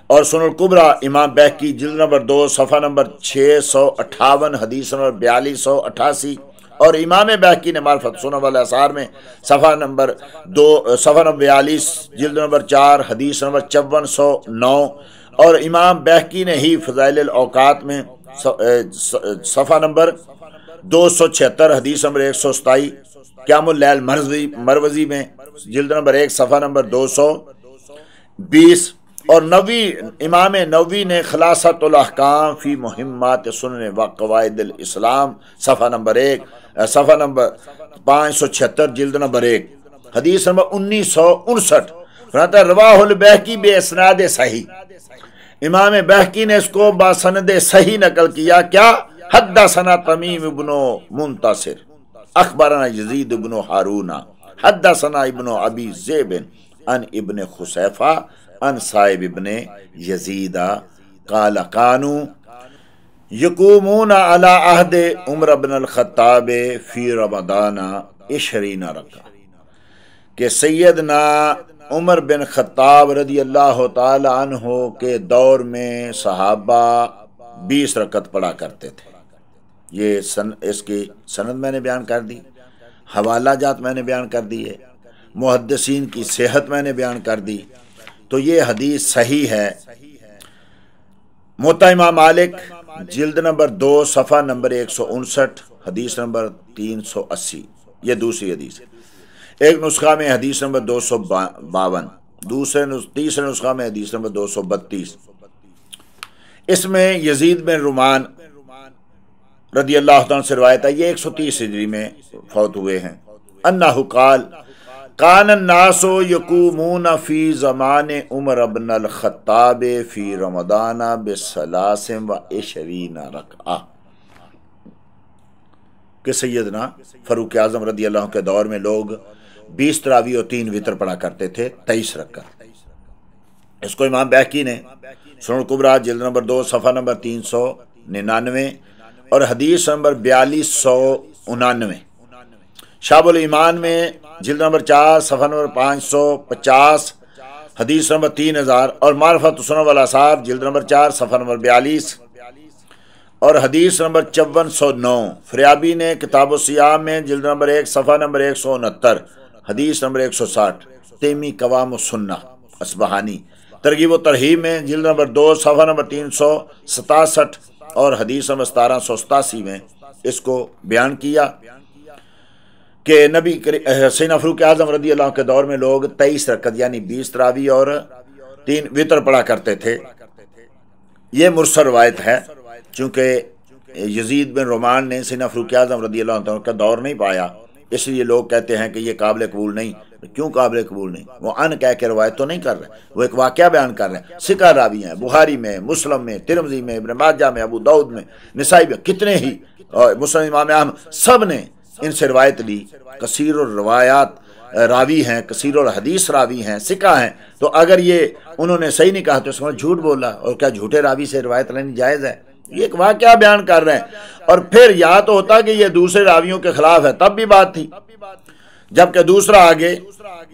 اور سنن الکبریٰ امام بہقی جلد نمبر 2 صفحہ نمبر 658 حدیث نمبر 4288، اور امام بہقی نے معرفت سنن والآثار میں صفحہ نمبر 42 جلد نمبر 4 حدیث نمبر 5409، اور امام بہقی نے ہی فضائل الاوقات میں صفحہ نمبر 276 حدیث نمبر 127، قیام اللیل مروزی میں جلد نمبر 1 صفحہ نمبر 220، اور امام نووی نے خلاصۃ الاحکام فی مہمات سنن و قواعد الاسلام صفحہ نمبر 576 جلد نمبر 1 حدیث نمبر 1959 فرماتا ہے رواہ البہقی بے اسناد صحیح، امام بہقی نے اس کو باسند صحیح نقل کیا، کیا حدثنا تمیم ابن منتصر اخبرنا یزید ابن ہارون حدثنا ابن ابی ذئب عن ابن خصیفہ عن صائب ابن یزید قال کانوا یقومون علی عہد عمر بن الخطاب فی رمضان 20 رکعہ، کہ سیدنا عمر بن خطاب رضی اللہ تعالی عنہ کے دور میں صحابہ 20 رکعت پڑھا کرتے تھے۔ یہ اس کی سند میں نے بیان کر دی، حوالہ جات میں نے بیان کر دی ہے، محدثین کی صحت میں نے بیان کر دی، تو یہ حدیث صحیح ہے۔ موطا امام مالک جلد نمبر 2 صفحہ نمبر 159 حدیث نمبر 380، یہ دوسری حدیث ہے۔ ایک نسخہ میں حدیث نمبر 252، تیسرے نسخہ میں حدیث نمبر 232۔ اس میں یزید بن رومان رضی اللہ عنہ سے روایت ہے، یہ 130 ہجری میں فوت ہوئے ہیں۔ انہ قال کان الناس یقومون فی زمان عمر بن الخطاب فی رمضان ب23 رکعہ، کہ سیدنا فاروق اعظم رضی اللہ عنہ کے دور میں لوگ 20 تراویح اور 3 وتر پڑھا کرتے تھے 23 رکعت۔ اس کو امام بہقی نے سنن الکبریٰ جلد نمبر 2 صفحہ نمبر 399 اور حدیث نمبر 4299، شعب الایمان میں جلد نمبر 4 صفحہ نمبر 550 حدیث نمبر 3000، اور معرفت سنن والآثار جلد نمبر 4 صفحہ نمبر 42 اور حدیث نمبر 5409، فریابی نے کتاب الصیام میں جلد نمبر 1 صفحہ نمبر 169 حدیث نمبر 160، تیمی قوام السنہ اصبہانی ترغیب و ترہیب میں جلد نمبر 2 صفحہ نمبر 367 اور حدیث نمبر 1787 میں اس کو بیان کیا کہ نبی سیدنا فاروق اعظم رضی اللہ عنہ کے دور میں لوگ 23 رکعت یعنی 20 تراویح اور 3 وتر پڑھا کرتے تھے۔ یہ مرسل روایت ہے، چونکہ یزید بن رومان نے سیدنا فاروق اعظم رضی اللہ عنہ کا دور نہیں پایا، اس لیے لوگ کہتے ہیں کہ یہ قابل قبول نہیں۔ کیوں قابل قبول نہیں؟ وہ ان کہہ کے روایت تو نہیں کر رہے، وہ ایک واقعہ بیان کر رہے ہیں۔ ثقہ راوی ہیں، بخاری میں، مسلم میں، ترمذی میں، ابن ماجہ میں، ابو داؤد میں، نسائی میں، کتنے ہی، اور مسلم امام احمد، سب نے ان سے روایت لی۔ کثیر الروایات راوی ہیں، کثیر الحدیث راوی ہیں، ثقہ ہیں، تو اگر یہ انہوں نے صحیح نہیں کہا تو اس میں جھوٹ بولا، اور کیا جھوٹے راوی سے روایت لینی جائز ہے؟ یہ ایک واقعہ بیان کر رہے ہیں، اور پھر یا تو ہوتا کہ یہ دوسرے راویوں کے خلاف ہے تب بھی بات تھی، جبکہ دوسرا آگے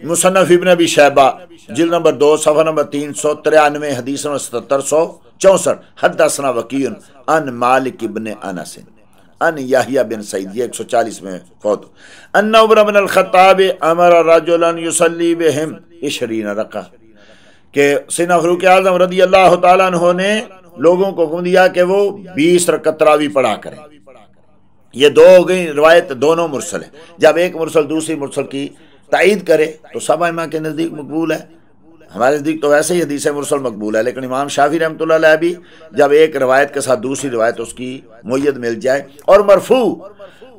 مصنف ابن ابی شیبہ جلد نمبر 2 صفحہ نمبر 393 حدیث نمبر 7764 حدثنا وکیع عن مالک ابن انس ان یحییٰ بن سعید، یہ 140 میں فوت، ان عمر بن الخطاب امر رجلا یصلی بہم 20 رکعہ، کہ سیدنا فاروق اعظم رضی اللہ تعالیٰ عنہ نے لوگوں کو حکم دیا کہ وہ 20 رکعت تراویح پڑھا کریں۔ یہ دو ہو گئی روایت، دونوں مرسل ہیں۔ جب ایک مرسل دوسری مرسل کی تائید کرے تو سب ائمہ کے نزدیک مقبول ہے۔ ہمارے نزدیک تو ویسے ہی حدیث مرسل مقبول ہے، لیکن امام شافعی رحمۃ اللہ علیہ بھی جب ایک روایت کے ساتھ دوسری روایت اس کی مؤید مل جائے اور مرفوع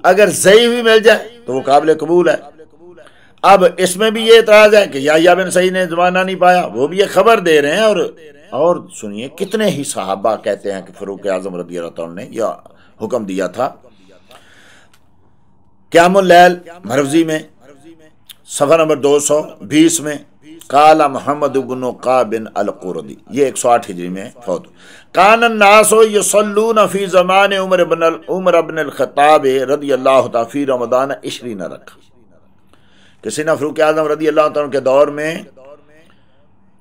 اگر ضعیف بھی مل جائے تو وہ قابل قبول ہے۔ اب اس میں بھی یہ اعتراض ہے کہ یحییٰ بن سعید نے زمانہ نہیں پایا، وہ بھی یہ خبر دے رہے ہیں، اور سنیے کتنے ہی صحابہ کہتے ہیں کہ فاروق اعظم رضی اللہ عنہ نے یہ حکم دیا تھا۔ قیام اللیل مروزی میں صفحہ نمبر 220 میں قال محمد بن قاب القردی، یہ 108 ہجری میں فوت. کان الناس یصلون فی زمان عمر بن الخطاب رضی اللہ تعالی فی رمضان 20 رکعہ، کہ سیدنا فاروق اعظم رضی اللہ عنہ کے دور میں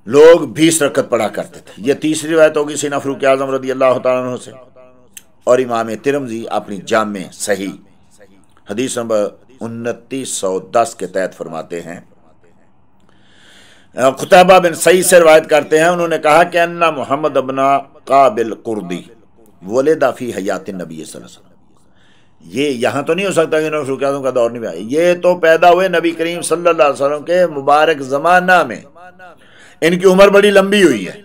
لوگ 20 رکعت پڑھا کرتے تھے. یہ تیسری روایت ہوگی سیدنا فاروق اعظم رضی اللہ تعالیٰ عنہ سے. اور امام ترمذی اپنی جامع صحیح حدیث نمبر 2910 کے تحت فرماتے ہیں، قتیبہ بن سعید سے روایت کرتے ہیں، انہوں نے کہا کہ ان محمد بن قاب القردی ولد فی حیات النبی صلی اللہ علیہ وسلم. یہ یہاں تو نہیں ہو سکتا کہ فاروق اعظم کا دور نہیں آیا، یہ تو پیدا ہوئے نبی کریم صلی اللہ علیہ وسلم کے مبارک زمانہ میں. ان کی عمر بڑی لمبی ہوئی ہے،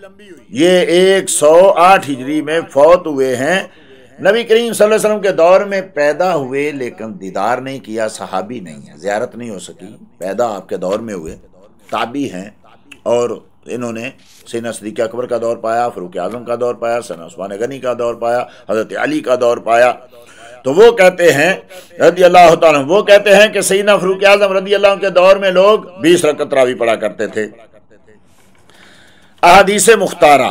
یہ 108 ہجری میں فوت ہوئے ہیں. نبی کریم صلی اللہ علیہ وسلم کے دور میں پیدا ہوئے لیکن دیدار نہیں کیا، صحابی نہیں ہے، زیارت نہیں ہو سکی. پیدا آپ کے دور میں ہوئے، تابعی ہیں، اور انہوں نے سیدنا صدیق اکبر کا دور پایا، فاروق اعظم کا دور پایا، سیدنا عثمان غنی کا دور پایا، حضرت علی کا دور پایا. تو وہ کہتے ہیں رضی اللہ تعالیٰ، وہ کہتے ہیں کہ سیدنا فاروق اعظم رضی اللہ عنہ کے دور میں لوگ 20 رکعت تراویح پڑھا کرتے تھے. احادیث مختارہ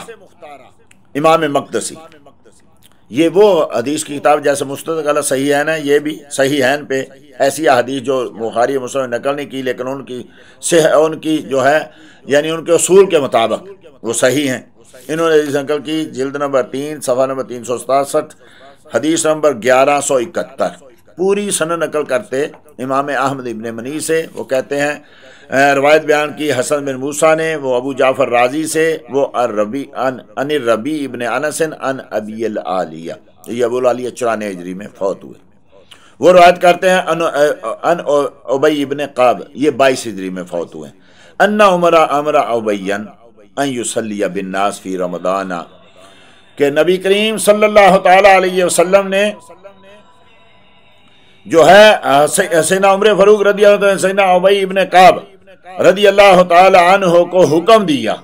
امام مقدسی، یہ وہ حدیث کی کتاب جیسے مستدرک صحیح ہے نا، یہ بھی صحیح ہے پہ ایسی احادیث جو بخاری مسلم نے نقل نہیں کی لیکن ان کی جو ہے یعنی ان کے اصول کے مطابق وہ صحیح ہیں. انہوں نے حدیث نقل کی جلد نمبر 3 صفحہ نمبر 367 حدیث نمبر 1171، پوری سند نقل کرتے امام احمد ابن منی سے. وہ کہتے ہیں روایت بیان کی حسن بن موسیٰ نے، وہ ابو جعفر رازی سے، وہ ان الربیع ابن انس ان ابی العالیہ، یہ ابو العالیہ 94 ہجری میں فوت ہوئے. وہ روایت کرتے ہیں ان ابی ابن قاب، یہ 22 ہجری میں فوت ہوئے. ان عمر امر ابیا ان یصلی بالناس فی رمضان، کہ نبی کریم صلی اللہ تعالی علیہ وسلم نے جو ہے سیدنا عمر فاروق رضی اللہ عنہ، سیدنا ابی ابن قاب رضی اللہ تعالی عنہ کو حکم دیا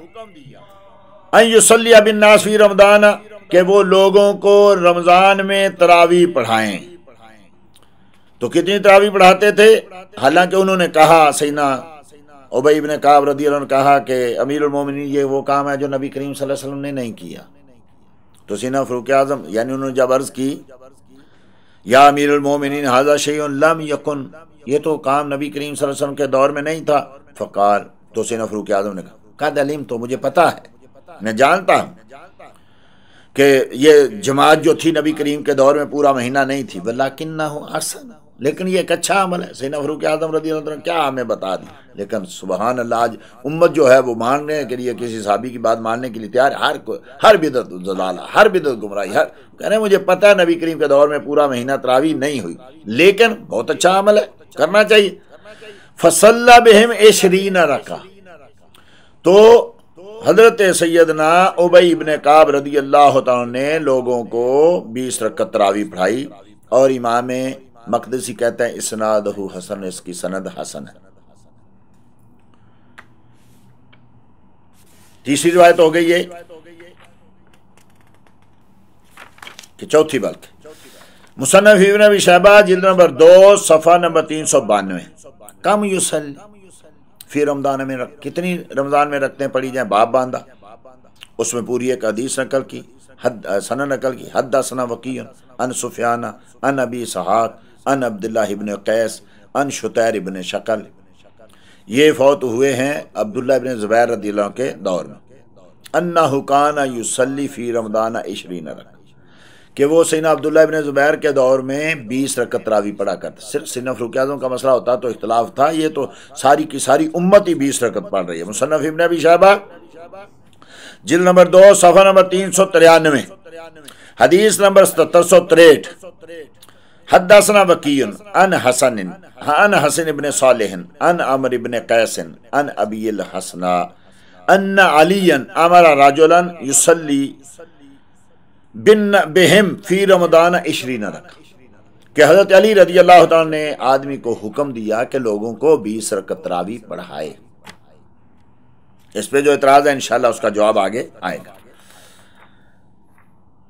ان یصلی بالناس فی رمضان، کہ وہ لوگوں کو رمضان میں تراویح پڑھائیں. تو کتنی تراویح پڑھاتے تھے؟ حالانکہ انہوں نے کہا، سیدنا ابی ابن قاب رضی اللہ عنہ نے کہا کہ امیر المومنین یہ وہ کام ہے جو نبی کریم صلی اللہ علیہ وسلم نے نہیں کیا. تو سیدنا فاروق اعظم یعنی انہوں نے جب عرض کی یا امیر المومنین ھذا شیء لم یکن، یہ تو کام نبی کریم صلی اللہ علیہ وسلم کے دور میں نہیں تھا. فقال، تو سیدنا فاروق اعظم نے کہا قد علمت، تو مجھے پتا ہے، میں جانتا ہوں کہ یہ جماعت جو تھی نبی کریم کے دور میں پورا مہینہ نہیں تھی، ولکنہ احسن، لیکن یہ ایک اچھا عمل ہے. سیدنا فاروق اعظم رضی اللہ عنہ نے کیا ہمیں بتا دی، لیکن سبحان اللہ آج امت جو ہے وہ ماننے کے لیے کسی صحابی کی بات ماننے کے لیے تیار ہے. ہر بدعت ضلالہ، ہر بدعت گمراہی، ہر کہنے مجھے پتا ہے نبی کریم کے دور میں پورا مہینہ تراویح نہیں ہوئی، لیکن بہت اچھا عمل ہے، کرنا چاہیے. فصلی بہم 20 رکعہ، تو حضرت سیدنا ابی ابن قاب رضی اللہ تعالیٰ نے لوگوں کو 20 رکعت تراویح پڑھائی. اور امام مقدسی کہتے ہیں اسنادہ حسن، اس کی سند حسن ہے. تیسری روایت ہو گئی ہے کہ چوتھی بلکہ مصنف ابن ابی شیبہ جلد نمبر 2 صفحہ نمبر 392، کم یصلی فی رمضان میں کتنی رمضان میں رکھتے ہیں پڑھی جائیں، باب باندھا. اس میں پوری ایک حدیث نقل کی، سند نقل کی. حدثنا وکیع عن سفیان عن ابی اسحاق عن عبداللہ ابن قیس عن شتیر ابن شکل، یہ فوت ہوئے ہیں عبداللہ ابن زبیر رضی اللہ عنہ کے دور میں. انہ کان یصلی فی رمضان 20 رکعہ، کہ وہ سیدنا عبداللہ ابن زبیر کے دور میں 20 رکعت تراویح پڑھا کرتے. صرف سیدنا فاروق اعظم کا مسئلہ ہوتا تو اختلاف تھا، یہ تو ساری کی ساری امت ہی 20 رکعت پڑھ رہی ہے. مصنف ابن ابی شیبہ جلد نمبر 2 صفحہ نمبر 393 حدیث نمبر 7763، حدثنا وکیع عن حسن ابن صالح عن عمرو ابن قیس عن ابی الحسن ان علی امر رجلا یصلی بہم فی رمضان 20 رکعہ، کہ حضرت علی رضی اللہ تعالیٰ نے آدمی کو حکم دیا کہ لوگوں کو 20 رکعت تراویح پڑھائے. اس پہ جو اعتراض ہے انشاءاللہ اس کا جواب آگے آئے گا.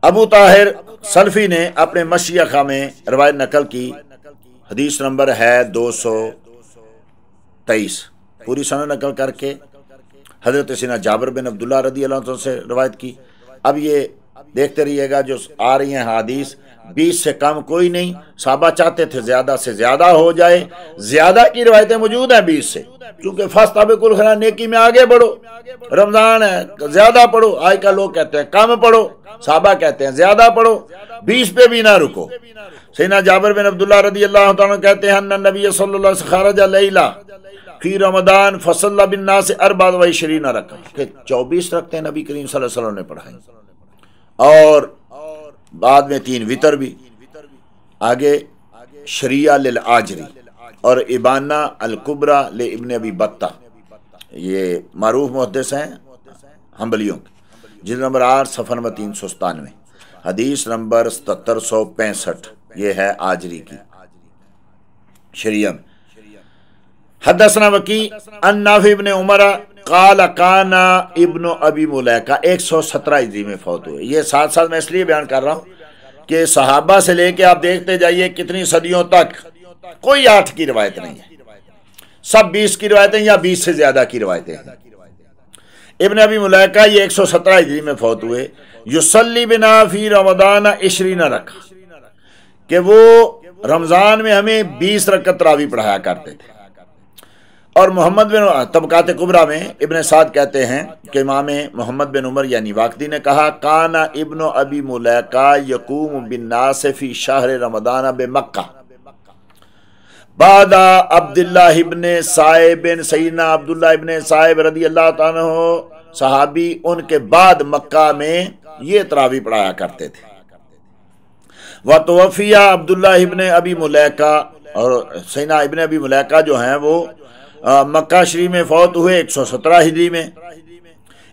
ابو طاہر سلفی نے اپنے مشیخہ میں روایت نقل کی، حدیث نمبر ہے 223، پوری سند نقل کر کے حضرت سیدنا جابر بن عبداللہ رضی اللہ عنہ سے روایت کی۔ اب یہ دیکھتے رہیے گا جو آ رہی ہیں حدیث 20 سے کم کوئی نہیں، صحابہ چاہتے تھے زیادہ سے زیادہ ہو جائے، زیادہ کی روایتیں موجود ہیں 20 سے، کیونکہ فاستبقوا الخیرات، نیکی میں آگے بڑھو، رمضان ہے زیادہ پڑھو، آج کل لوگ کہتے ہیں کم پڑھو، صحابہ کہتے ہیں زیادہ پڑھو، 20 پہ بھی نہ رکو۔ سیدنا جابر بن عبداللہ رضی اللہ عنہ کہتے ہیں ان نبی صلی اللہ علیہ وسلم خرج لیلہ فی رمضان فصلی بالناس 24 رکعۃ، کہ 24 رکعتیں نبی کریم صلی اللہ علیہ وسلم نے پڑھائیں، اور بعد میں 3 وتر بھی، آگے شریعہ للآجری اور ابانہ الکبریٰ لابن ابی بطہ، یہ معروف محدث ہیں حنبلیوں کے، جلد نمبر 8 صفحہ نمبر 397، حدیث نمبر 7765، یہ ہے آجری کی شریعہ میں۔ حدثنا وکی عن نافع ابن عمر قال کان ابن ابی ملیکہ، 117 ہجری میں فوت ہوئے۔ یہ ساتھ ساتھ میں اس لیے بیان کر رہا ہوں کہ صحابہ سے لے کے آپ دیکھتے جائیے کتنی صدیوں تک کوئی 8 کی روایت نہیں ہے، سب 20 کی روایتیں یا 20 سے زیادہ کی روایتیں ہیں۔ ابن ابی ملیکہ یہ 117 ہجری میں فوت ہوئے۔ یصلی بنا فی رمضان 20 رکعۃ، کہ وہ رمضان میں ہمیں 20 رکعت تراویح پڑھایا کرتے تھے۔ اور محمد بن طبقات کبریٰ میں ابن سعد کہتے ہیں کہ امام محمد بن عمر یعنی واقدی نے کہا کان ابن ابی ملیکہ یقوم بالناس فی شہر رمضان بمکہ بعد عبداللہ ابن صائب، سیدنا عبداللہ ابن صائب رضی اللہ تعالیٰ عنہ صحابی، ان کے بعد مکہ میں یہ تراویح پڑھایا کرتے تھے۔ وتوفی عبداللہ ابن ابی ملیکہ، اور سیدنا ابن ابی ملیکہ جو ہیں وہ مکہ شریف میں فوت ہوئے 117 ہجری میں۔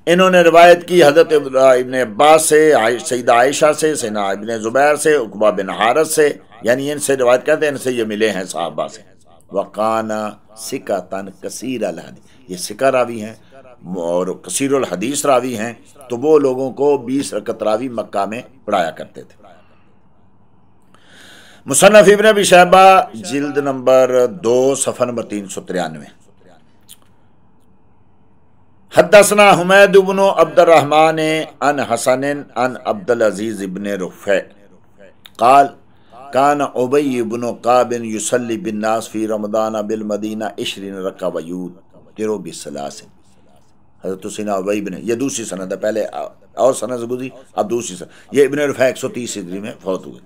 انہوں نے روایت کی حضرت ابن عباس سے، سیدہ عائشہ سے، سیدنا ابن زبیر سے، عقبہ بن حارث سے، یعنی ان سے روایت کرتے ہیں، ان سے یہ ملے ہیں صحابہ سے۔ وَقَانَ ثِقَةً كَثِيرَ الْحَدِيث، یہ ثقہ راوی ہیں اور کثیر الحدیث راوی ہیں، تو وہ لوگوں کو 20 رکعت تراویح مکہ میں پڑھایا کرتے تھے۔ مصنف ابن ابی شیبہ جلد نمبر 2 صفحہ نمبر 393۔ حدثنا حمید بن عبد الرحمن عن حسن عن عبد العزیز بن رفع قال کان ابی بن کعب یصلی بالناس فی رمضان بالمدینہ 20 رکعۃ ویوتر بثلاث۔ حضرت سیدنا ابی بن، یہ دوسری سند ہے، پہلے اور سند سے گزری، اب دوسری سند، یہ ابن رفع 130 ہجری میں فوت ہوئے۔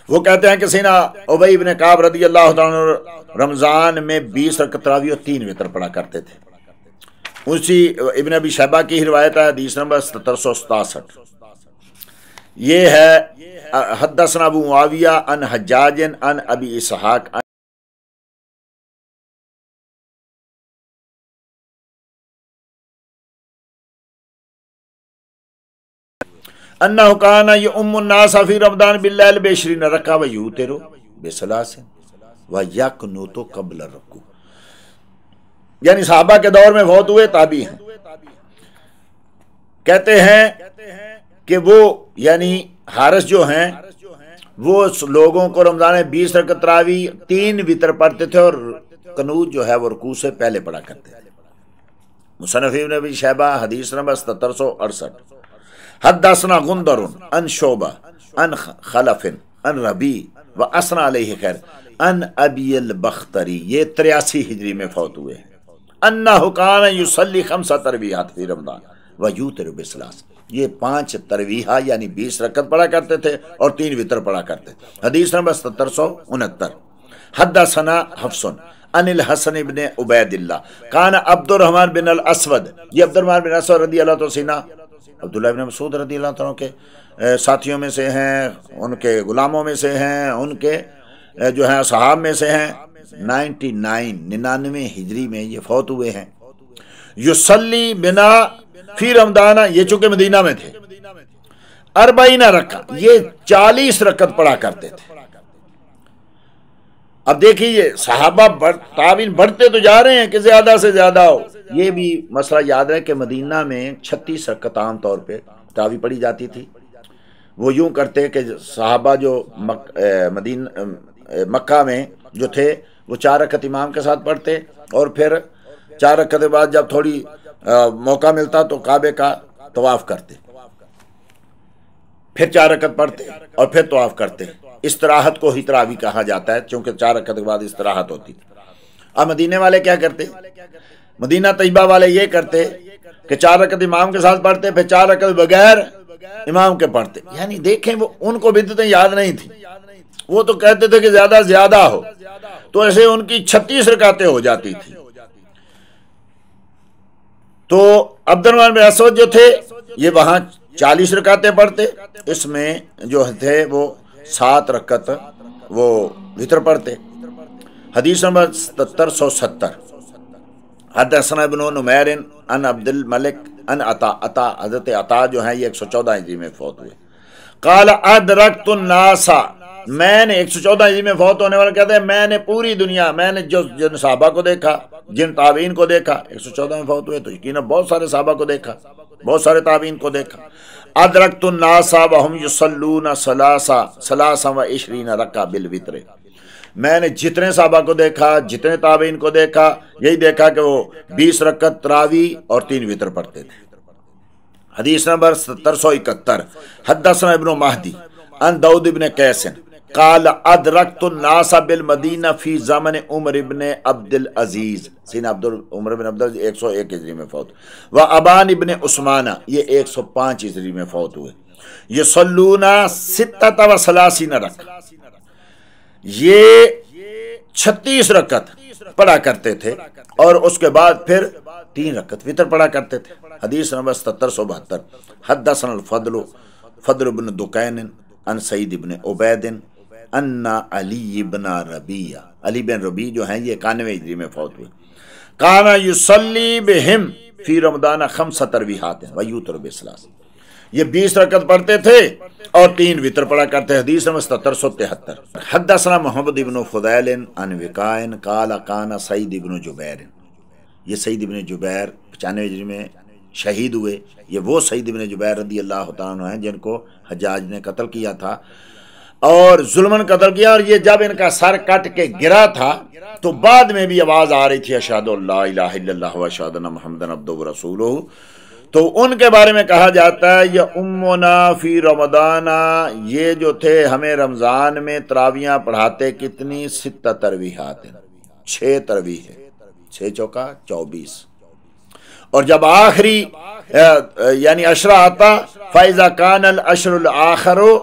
وہ کہتے ہیں کہ سیدنا ابی بن کعب رضی اللہ عنہ رمضان میں 20 رکعت تراویح اور 3 وتر پڑھا کرتے تھے۔ اسی ابن ابی شیبہ کی روایت ہے، حدیث نمبر 1767، یہ ہے حدثنا ابو معاویہ عن حجاج عن ابی اسحاق انہ کان یؤم الناس فی رمضان باللیل ب20 رکعۃ ویوتر بثلاث ویقنت قبل الرکوع، یعنی صحابہ کے دور میں فوت ہوئے تابعی ہیں۔ کہتے ہیں کہ وہ یعنی حارث جو ہیں وہ لوگوں کو رمضان میں 20 رکعت تراویح 3 وتر پڑھتے تھے، اور قنوت جو ہے وہ رکوع سے پہلے پڑھا کرتے تھے۔ مصنف ابن ابی شیبہ حدیث نمبر 1768۔ حدثنا غندر عن شعبہ عن خلف عن ربیع واسنى علیہ خیر عن ابی البختری، یہ 83 ہجری میں فوت ہوئے ہیں۔ انہ کان یصلی 5 تراویحات فی رمضان ویوتر بثلاث، یہ 5 تراویح یعنی 20 رکعت پڑھا کرتے تھے اور 3 وتر پڑھا کرتے تھے۔ حدیث نمبر 1769۔ حدثنا حفص عن الحسن بن عبید اللہ کان عبد الرحمن بن الاسود، یہ عبد الرحمن بن اسود رضی اللہ عنہ سینا عبداللہ بن مسعود رضی اللہ عنہ کے ساتھیوں میں سے ہیں، ان کے غلاموں میں سے ہیں، ان کے جو ہیں صحاب میں سے ہیں۔ 99 ہجری میں یہ فوت ہوئے ہیں۔ یصلی بنا فی رمضان، یہ چونکہ مدینہ میں تھے، 40 رکعت، یہ 40 رکعت پڑھا کرتے تھے۔ اب دیکھیے صحابہ تابعین بڑھتے تو جا رہے ہیں کہ زیادہ سے زیادہ ہو۔ یہ بھی مسئلہ یاد ہے کہ مدینہ میں 36 رکعت عام طور پہ تراویح پڑھی جاتی تھی۔ وہ یوں کرتے کہ صحابہ جو مکہ میں جو تھے وہ 4 رکعت امام کے ساتھ پڑھتے، اور پھر 4 رکعت کے بعد جب تھوڑی موقع ملتا تو کعبے کا طواف کرتے، پھر 4 رکعت پڑھتے اور پھر طواف کرتے۔ استراحت کو ہی تراوی کہا جاتا ہے چونکہ 4 رکعت کے بعد استراحت ہوتی تھی۔ اب مدینے والے کیا کرتے؟ مدینہ طیبہ والے یہ کرتے کہ 4 رکعت امام کے ساتھ پڑھتے، پھر 4 رکعت بغیر امام کے پڑھتے۔ یعنی دیکھیں وہ ان کو بدعتیں یاد نہیں تھی، وہ تو کہتے تھے کہ زیادہ زیادہ ہو، تو ایسے ان کی 36 رکعتیں ہو جاتی تھی۔ تو عبد الرحمن بن اسود جو تھے یہ وہاں 40 رکعتیں پڑھتے، اس میں جو تھے وہ 7 رکعت وہ وتر پڑھتے۔ حدیث نمبر 7770 حدثنا ابن نمیر ان عبد الملک ان عطا حضرت عطا جو ہیں یہ 114 ہجری میں فوت ہوئے۔ قال ادرکت الناس، میں نے 114 ہجری میں فوت ہونے والا کہتے ہیں میں نے پوری دنیا، میں نے جن صحابہ کو دیکھا، جن تابعین کو دیکھا، 114 میں فوت ہوئے تو یقیناً بہت سارے صحابہ کو دیکھا، بہت سارے تابعین کو دیکھا۔ ادرکت الناس وهم یصلون 23 رکعہ بالوتر، میں نے جتنے صحابہ کو دیکھا، جتنے تابعین کو دیکھا، یہی دیکھا کہ وہ 20 رکعت تراوی اور 3 وتر پڑھتے تھے۔ حدیث نمبر 771 حدثنا ابن مہدی ان داؤد ابن قیس قال ادرکت الناس بالمدینہ فی زمن عمر ابن عبد العزیز، سین عمر ابن عبد العزیز 101 ہجری میں فوت، و ابان ابن عثمان یہ 105 ہجری میں فوت ہوئے۔ یصلون 36 رکعہ، یہ 36 رکعت پڑھا کرتے تھے اور اس کے بعد پھر 3 رکعت وتر پڑھا کرتے تھے۔ حدیث نمبر 7772 حدثنا فضل بن دکین ان سعید بن عبید ان علی بن ربیع، علی بن ربیع جو ہیں یہ 91 ہجری میں فوت ہوئے۔ کانا یصلی بہم فی رمضان 5 تراویحات و یوتر بثلاث، یہ 20 رکعت پڑھتے تھے اور 3 وتر پڑھا کرتے۔ حدیث نمبر 7773 حدثنا محمد بن فضیل عن وقائن قال کان سعید بن جبیر، یہ سعید بن جبیر 95 ہجری میں شہید ہوئے۔ یہ وہ سعید بن جبیر رضی اللہ تعالیٰ عنہ ہیں جن کو حجاج نے قتل کیا تھا اور ظلمن قتل کیا، اور یہ جب ان کا سر کٹ کے گرا تھا تو بعد میں بھی آواز آ رہی تھی اشہد ان لا الہ الا اللہ و اشہد ان محمدن عبدہ و رسولہ، تو ان کے بارے میں کہا جاتا ہے یہ امنا فی رمضان، یہ جو تھے ہمیں رمضان میں تراویحاں پڑھاتے کتنی 6 تراویحات، 6 تراویح، 6 چوکا 24، اور جب آخری یعنی عشرہ آتا فَإِذَا كَانَ الْعَشْرُ الْآخَرُ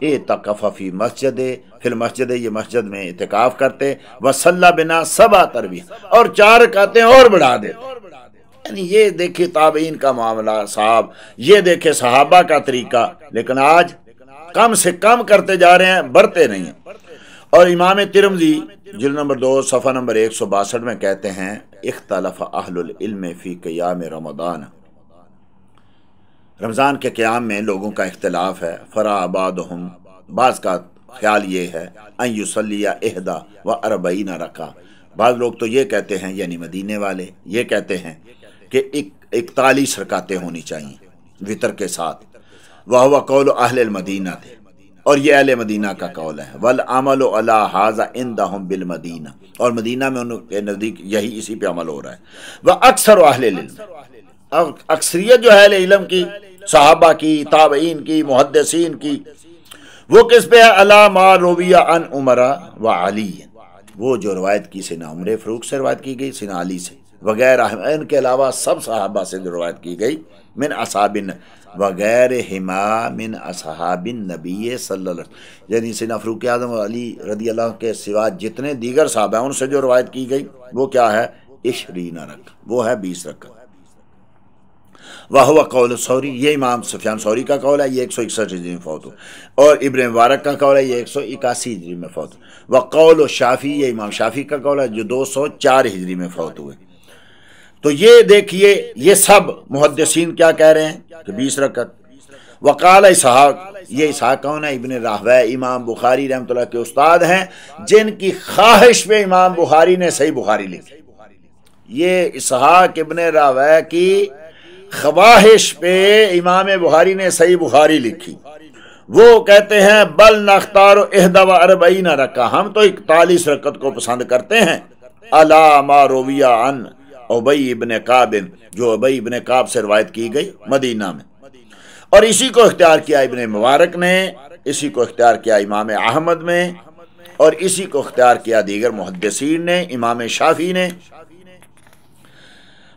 اعتکف فی مسجد، فی المسجد، یہ مسجد میں اعتکاف کرتے، وصلی بنا 7 تراویح، اور 4 رکعتیں اور بڑھا دیتے۔ یعنی یہ دیکھیں تابعین کا معاملہ صاحب، یہ دیکھیں صحابہ کا طریقہ، لیکن آج کم سے کم کرتے جا رہے ہیں، بڑھتے نہیں ہیں۔ اور امام ترمذی جلد نمبر 2 صفحہ نمبر 162 میں کہتے ہیں اختلف اہل العلم فی قیام رمضان، رمضان کے قیام میں لوگوں کا اختلاف ہے۔ فرا بعضهم، بعض کا خیال یہ ہے ان یصلی 41 رکعہ، بعض لوگ تو یہ کہتے ہیں یعنی مدینے والے یہ کہتے ہیں کہ 41 رکعتیں ہونی چاہیے وتر کے ساتھ، وہو قول اہل المدینہ تھے، اور یہ اہل مدینہ کا قول ہے، والعمل علی ھذا عندهم بالمدینہ، اور مدینہ میں ان کے نزدیک یہی اسی پہ عمل ہو رہا ہے۔ واکثر اہل العلم، اکثریت جو ہے اہل علم کی، صحابہ کی، تابعین کی، محدثین کی، وہ کس پہ ہے؟ علی ما روی عن عمر و علی، وہ جو روایت کی سیدنا عمر فاروق سے روایت کی گئی، سیدنا علی سے، وغیرہ ان کے علاوہ سب صحابہ سے جو روایت کی گئی، من اصحاب وغیرہما من اصحاب النبی صلی اللہ علیہ وسلم، یعنی سیدنا فاروق اعظم اور علی رضی اللہ عنہ کے سوا جتنے دیگر صحابہ ہیں ان سے جو روایت کی گئی وہ کیا ہے؟ 20 رکعت، وہ ہے 20 رکعت۔ وہو قول ثوری، یہ امام سفیان ثوری کا قول ہے، یہ 161 ہجری میں فوت ہو، اور ابن مبارک کا قول ہے، یہ 181 ہجری میں فوت ہو، وقول شافعی، یہ امام شافعی کا قول ہے جو 204 ہجری میں فوت ہوئے۔ تو یہ دیکھیے یہ سب محدثین کیا کہہ رہے ہیں کہ 20 رکعت۔ وقال اسحاق، یہ اسحاق کون ہے؟ ابن راہویہ، امام بخاری رحمۃ اللہ کے استاد ہیں، جن کی خواہش پہ امام بخاری نے صحیح بخاری لکھی۔ یہ اسحاق ابن راہویہ کی خواہش پہ امام بخاری نے صحیح بخاری لکھی۔ وہ کہتے ہیں بل نختار 41 رکعہ، ہم تو 41 رکعت کو پسند کرتے ہیں، علی ما روی عن، ابی ابن کعب، جو ابی ابن کعب سے روایت کی گئی مدینہ میں، اور اسی کو اختیار کیا ابن مبارک نے، اسی کو اختیار کیا امام احمد میں، اور اسی کو اختیار کیا دیگر محدثین نے، امام شافعی نے۔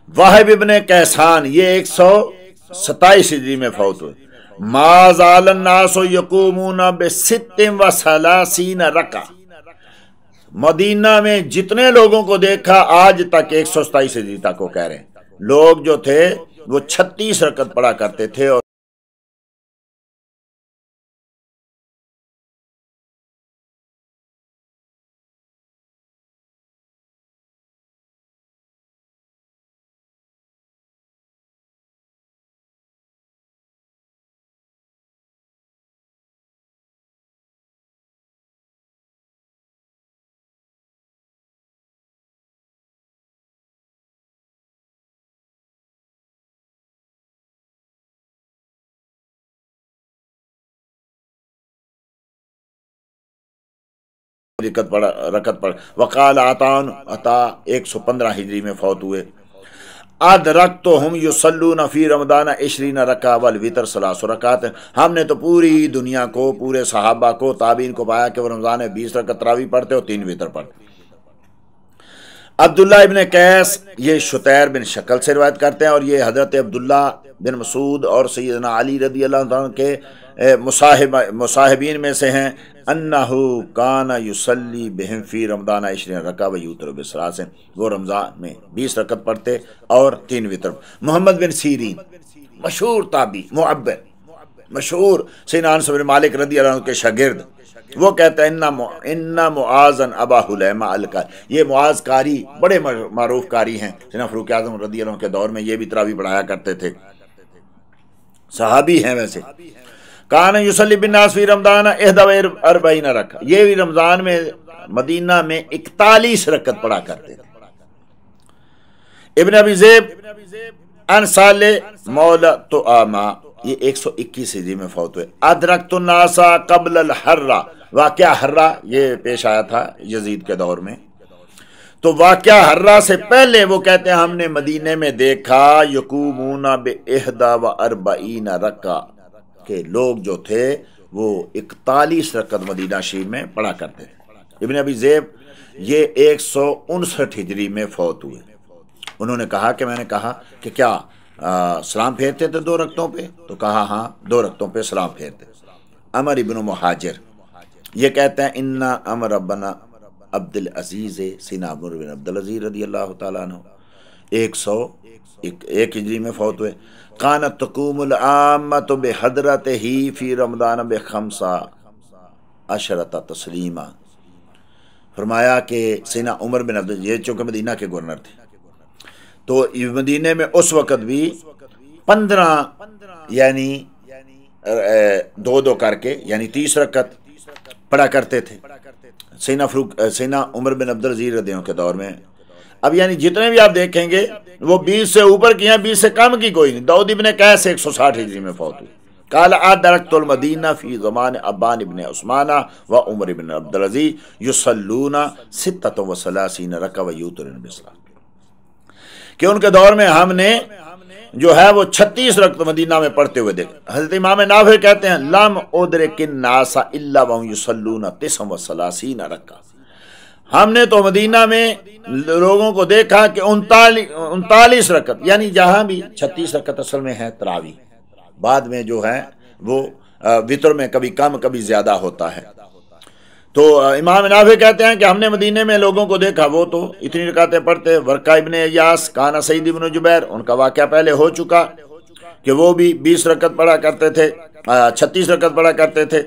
واحب ابن کیسان یہ 127 ہجری میں فوت ہوئے۔ ما زال الناس یقومون بست و ثلاثین رکعہ، مدینہ میں جتنے لوگوں کو دیکھا آج تک 127 ہجری تک وہ کہہ رہے ہیں، لوگ جو تھے وہ 36 رکعت پڑھا کرتے تھے، اور رکعت پڑھ۔ وقال عطا 115 ہجری میں فوت ہوئے۔ ادرکتہم یصلون فی رمضان 20 رکعہ والوتر 3 رکعات، ہم نے تو پوری دنیا کو، پورے صحابہ کو، تابعین کو پایا کہ وہ رمضان میں 20 رکعت تراویح پڑھتے اور 3 وتر پڑھتے۔ عبداللہ ابن قیس یہ شتیر بن شکل سے روایت کرتے ہیں، اور یہ حضرت عبداللہ بن مسعود اور سیدنا علی رضی اللہ عنہ کے مصاحبین میں سے ہیں۔ انہو کان یصلی بہم فی رمضان 20 رکعہ ویوتر بثلاث، وہ رمضان میں 20 رکعت پڑھتے اور 3 وتر۔ محمد بن سیرین مشہور تابعی معبر، مشہور سیدنا انس بن مالک رضی اللہ عنہ کے شاگرد، وہ کہتے ہیں ان معاذن ابا حلیمہ القاری، یہ معاذ قاری بڑے معروف قاری ہیں، سیدنا فاروق اعظم رضی اللہ عنہ کے دور میں یہ بھی تراویح پڑھایا کرتے تھے، صحابی ہیں ویسے۔ کان یصلی بالناس فی رمضان 41 رکعہ، یہ بھی رمضان میں مدینہ میں 41 رکعت پڑھا کرتے تھے۔ ابن ابی ذئب ان صالح مولا تؤامہ یہ 121 ہجری میں فوت ہوئے۔ ادرکت الناس قبل الحرہ، واقعہ حرہ یہ پیش آیا تھا یزید کے دور میں، تو واقعہ حرہ سے پہلے وہ کہتے ہیں ہم نے مدینے میں دیکھا یقومون ب41 رکعہ، کہ لوگ جو تھے وہ 41 رکعت مدینہ شریف میں پڑھا کرتے تھے۔ ابن ابی ذئب یہ 159 ہجری میں فوت ہوئے۔ انہوں نے کہا کہ میں نے کہا کہ کیا سلام پھیرتے تھے 2 رکعتوں پہ؟ تو کہا ہاں 2 رکعتوں پہ سلام پھیرتے۔ عمر ابن مہاجر یہ کہتے ہیں ان عمر ابن عبد العزیز، سیدنا عمر بن عبد العزیز رضی اللہ تعالیٰ عنہ 101 ہجری میں فوت ہوئے۔ کانت تقوم العامۃ بحضرتہ فی رمضان ب15 تسلیما، فرمایا کہ سیدنا عمر بن عبد العزیز، یہ چونکہ مدینہ کے گورنر تھے، تو مدینے میں اس وقت بھی 15 یعنی 2 کر کے یعنی 30 رکعت پڑھا کرتے تھے سیدنا عمر بن عبد العزیز رضی اللہ عنہ کے دور میں۔ اب یعنی جتنے بھی آپ دیکھیں گے وہ 20 سے اوپر کی ہیں، 20 سے کم کی کوئی نہیں۔ داؤد ابن قیس 160 ہجری میں فوت ہوئی۔ قال ادرکت المدینہ فی زمان ابان ابن عثمان و عمر بن عبد العزیز یصلون 36 رکعہ ویوتر بثلاث، کہ ان کے دور میں ہم نے جو ہے وہ 36 رکعت مدینہ میں پڑھتے ہوئے دیکھ۔ حضرت امام نافع کہتے ہیں لم ادرک الناس الا وهم یصلون 39 رکعہ، ہم نے تو مدینہ میں لوگوں کو دیکھا کہ 39 رکعت، یعنی جہاں بھی 36 رکعت اصل میں ہے تراویح، بعد میں جو ہے وہ وتر میں کبھی کم کبھی زیادہ ہوتا ہے۔ تو امام نافع کہتے ہیں کہ ہم نے مدینے میں لوگوں کو دیکھا وہ تو اتنی رکعتیں پڑھتے۔ ورقہ ابن ایاس، کانا سعید ابن جبیر، ان کا واقعہ پہلے ہو چکا کہ وہ بھی 20 رکعت پڑھا کرتے تھے، 36 رکعت پڑھا کرتے تھے۔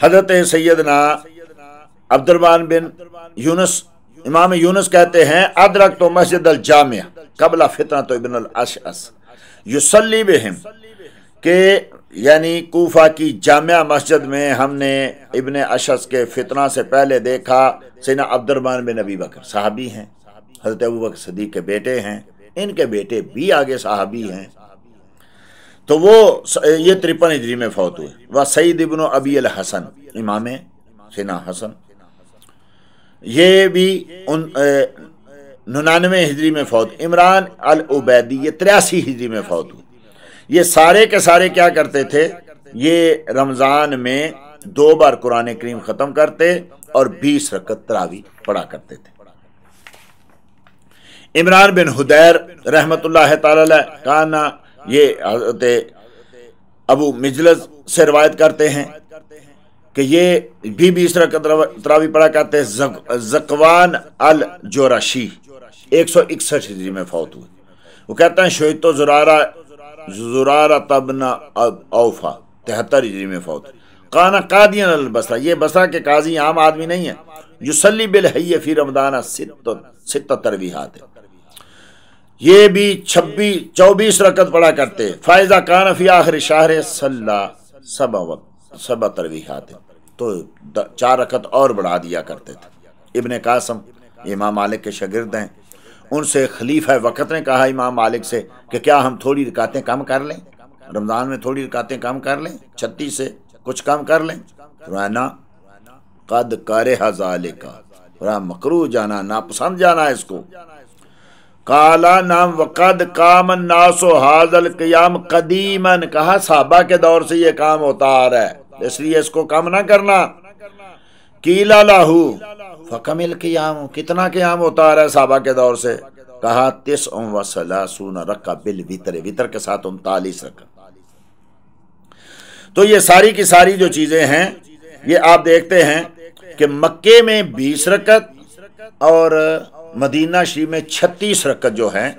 حضرت سیدنا عبد الرحمن بن یونس، امام یونس کہتے ہیں ادرکت مسجد الجامع قبل فتنۃ ابن الاشعث یصلی بہم، کہ یعنی کوفہ کی جامعہ مسجد میں ہم نے ابن اشعث کے فتنہ سے پہلے دیکھا سیدنا عبد الرحمن بن ابی بکر، صحابی ہیں، حضرت ابوبکر صدیق کے بیٹے ہیں، ان کے بیٹے بھی آگے صحابی ہیں، تو وہ یہ 53 ہجری میں فوت ہوئے۔ وہ سعید ابن ابی الحسن، امام سیدنا حسن یہ بھی 99 ہجری میں فوت. عمران العبیدی یہ 83 ہجری میں فوت ہوئے. یہ سارے کے سارے کیا کرتے تھے؟ یہ رمضان میں 2 بار قرآن کریم ختم کرتے اور 20 رکعت تراویح پڑھا کرتے تھے. عمران بن حدیر رحمۃ اللہ تعالی علیہ کانا، یہ حضرت ابو مجلس سے روایت کرتے ہیں کہ یہ بھی 20 رکعت تراویح پڑھا کرتے. زکوان الجورشی 161 ہجری میں فوت ہوئے. وہ کہتے ہیں شہید تو زرارہ ابن اوفا 73 ہجری میں فوت. کانا قادیاً البصرہ، یہ بصرہ کے قاضی عام آدمی نہیں ہے. یصلی بالحی فی رمضان 6 تراویحات، یہ بھی 24 رکعت پڑھا کرتے. فائزہ کان فی آخر شہر صلی 7 تراویحات، تو 4 رکعت اور بڑھا دیا کرتے تھے. ابن قاسم امام مالک کے شاگرد ہیں، ان سے خلیفہ وقت نے کہا امام مالک سے کہ کیا ہم تھوڑی رکعتیں کم کر لیں، رمضان میں تھوڑی رکعتیں کم کر لیں، 36 سے کچھ کم کر لیں؟ نا قد کرہ ذالک، مکروہ جانا، ناپسند جانا اس کو. کالا نام وقد قام الناس ھذا القیام قدیما، کہا صحابہ کے دور سے یہ کام ہوتا آ رہا ہے، اس لیے اس کو کم نہ کرنا. قیل لہ فکمل قیام، کتنا قیام ہوتا آ رہا ہے صحابہ کے دور سے؟ کہا 39 رکعہ بالوتر، وتر کے ساتھ 39 رکعہ. تو یہ ساری کی ساری جو چیزیں ہیں یہ آپ دیکھتے ہیں کہ مکے میں 20 رکعت اور مدینہ شریف میں 36 رکعت جو ہیں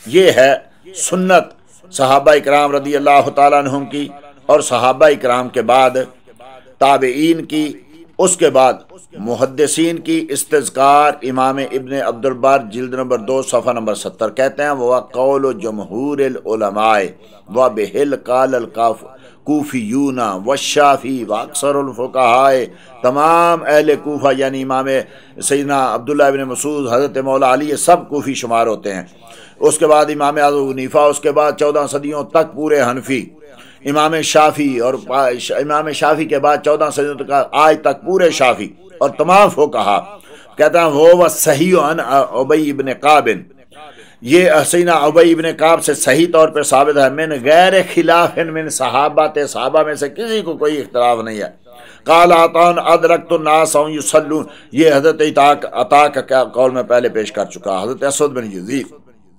یہ ہے سنت صحابہ اکرام رضی اللہ تعالیٰ عنہم کی، اور صحابہ اکرام کے بعد تابعین کی، اس کے بعد محدثین کی. استذکار امام ابن عبد البر جلد نمبر 2 صفحہ نمبر 70 کہتے ہیں وہ قول جمہور العلماء و بہل قال الکوفیون والشافعی و اکثر الفقہاء، تمام اہل کوفہ یعنی امام سیدنا عبداللہ ابن مسعود، حضرت مولا علی، سب کوفی شمار ہوتے ہیں. اس کے بعد امام ابو حنیفہ، اس کے بعد 14 صدیوں تک پورے حنفی، امام شافعی، اور امام شافعی کے بعد 14 صدیوں تک آج تک پورے شافعی اور تمام فقہا. کہتا ہیں وہ صحیح عن ابی ابن کعب، یہ سیدنا ابی ابن کعب سے صحیح طور پر ثابت ہے، من غیر خلاف من صحابہ میں سے کسی کو کوئی اختلاف نہیں ہے. قال عطاء ادرکت الناس یصلون، یہ حضرت عطا کا قول میں پہلے پیش کر چکا. حضرت اسود بن یزید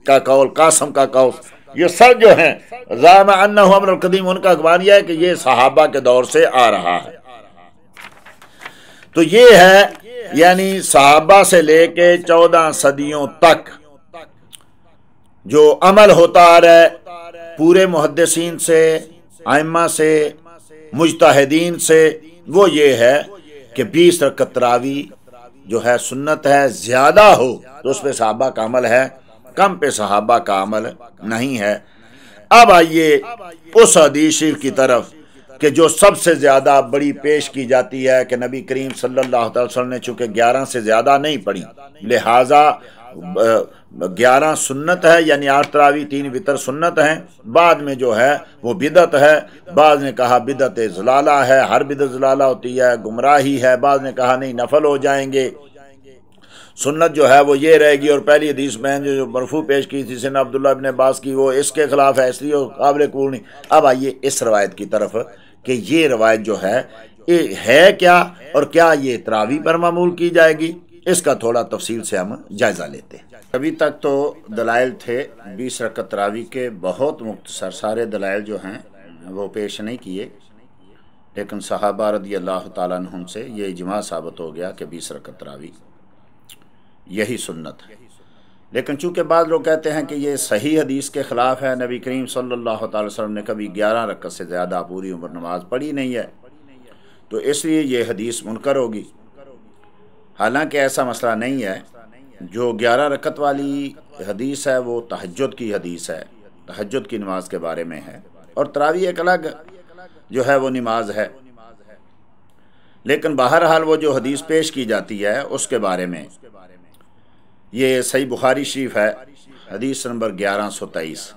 کا قول، قاسم کا قول، یہ سب جو ہیں زعم انہ امر القدیم، ان کا اخبار یہ ہے کہ یہ صحابہ کے دور سے آ رہا ہے. تو یہ ہے یعنی صحابہ سے لے کے 14 صدیوں تک جو عمل ہوتا آ رہا ہے پورے محدثین سے، ائمہ سے، مجتہدین سے، وہ یہ ہے کہ 20 رکعت تراویح جو ہے سنت ہے. زیادہ ہو تو اس پہ صحابہ کا عمل ہے، کم پہ صحابہ کا عمل نہیں ہے. اب آئیے اس حدیث شریف کی طرف کہ جو سب سے زیادہ بڑی پیش کی جاتی ہے کہ نبی کریم صلی اللہ علیہ وسلم نے چونکہ 11 سے زیادہ نہیں پڑھی، لہٰذا 11 سنت ہے، یعنی 8 تراویح 3 وتر سنت ہیں. بعد میں جو ہے وہ بدعت ہے. بعض نے کہا بدعت ضلالہ ہے، ہر بدعت ضلالہ ہوتی ہے، گمراہی ہے. بعض نے کہا نہیں نفل ہو جائیں گے، سنت جو ہے وہ یہ رہے گی. اور پہلی حدیث میں جو مرفوع پیش کی تھی سیدنا عبداللہ ابن عباس کی، وہ اس کے خلاف ہے، اس لیے قابل قبول نہیں. اب آئیے اس روایت کی طرف کہ یہ روایت جو ہے کیا، اور کیا یہ تراویح پر معمول کی جائے گی، اس کا تھوڑا تفصیل سے ہم جائزہ لیتے ہیں. ابھی تک تو دلائل تھے 20 رکعت تراویح کے، بہت مختصر، سارے دلائل جو ہیں وہ پیش نہیں کیے، لیکن صحابہ رضی اللہ تعالیٰ عنہم سے یہ اجماع ثابت ہو گیا کہ 20 رکعت تراویح یہی سنت ہے. لیکن چونکہ بعض لوگ کہتے ہیں کہ یہ صحیح حدیث کے خلاف ہے، نبی کریم صلی اللہ تعالی وسلم نے کبھی 11 رکعت سے زیادہ پوری عمر نماز پڑھی نہیں ہے، تو اس لیے یہ حدیث منکر ہوگی. حالانکہ ایسا مسئلہ نہیں ہے. جو 11 رکعت والی حدیث ہے وہ تہجد کی حدیث ہے، تہجد کی نماز کے بارے میں ہے، اور تراویح ایک الگ جو ہے وہ نماز ہے. لیکن بہرحال وہ جو حدیث پیش کی جاتی ہے اس کے بارے میں، یہ صحیح بخاری شریف ہے، حدیث نمبر 1123.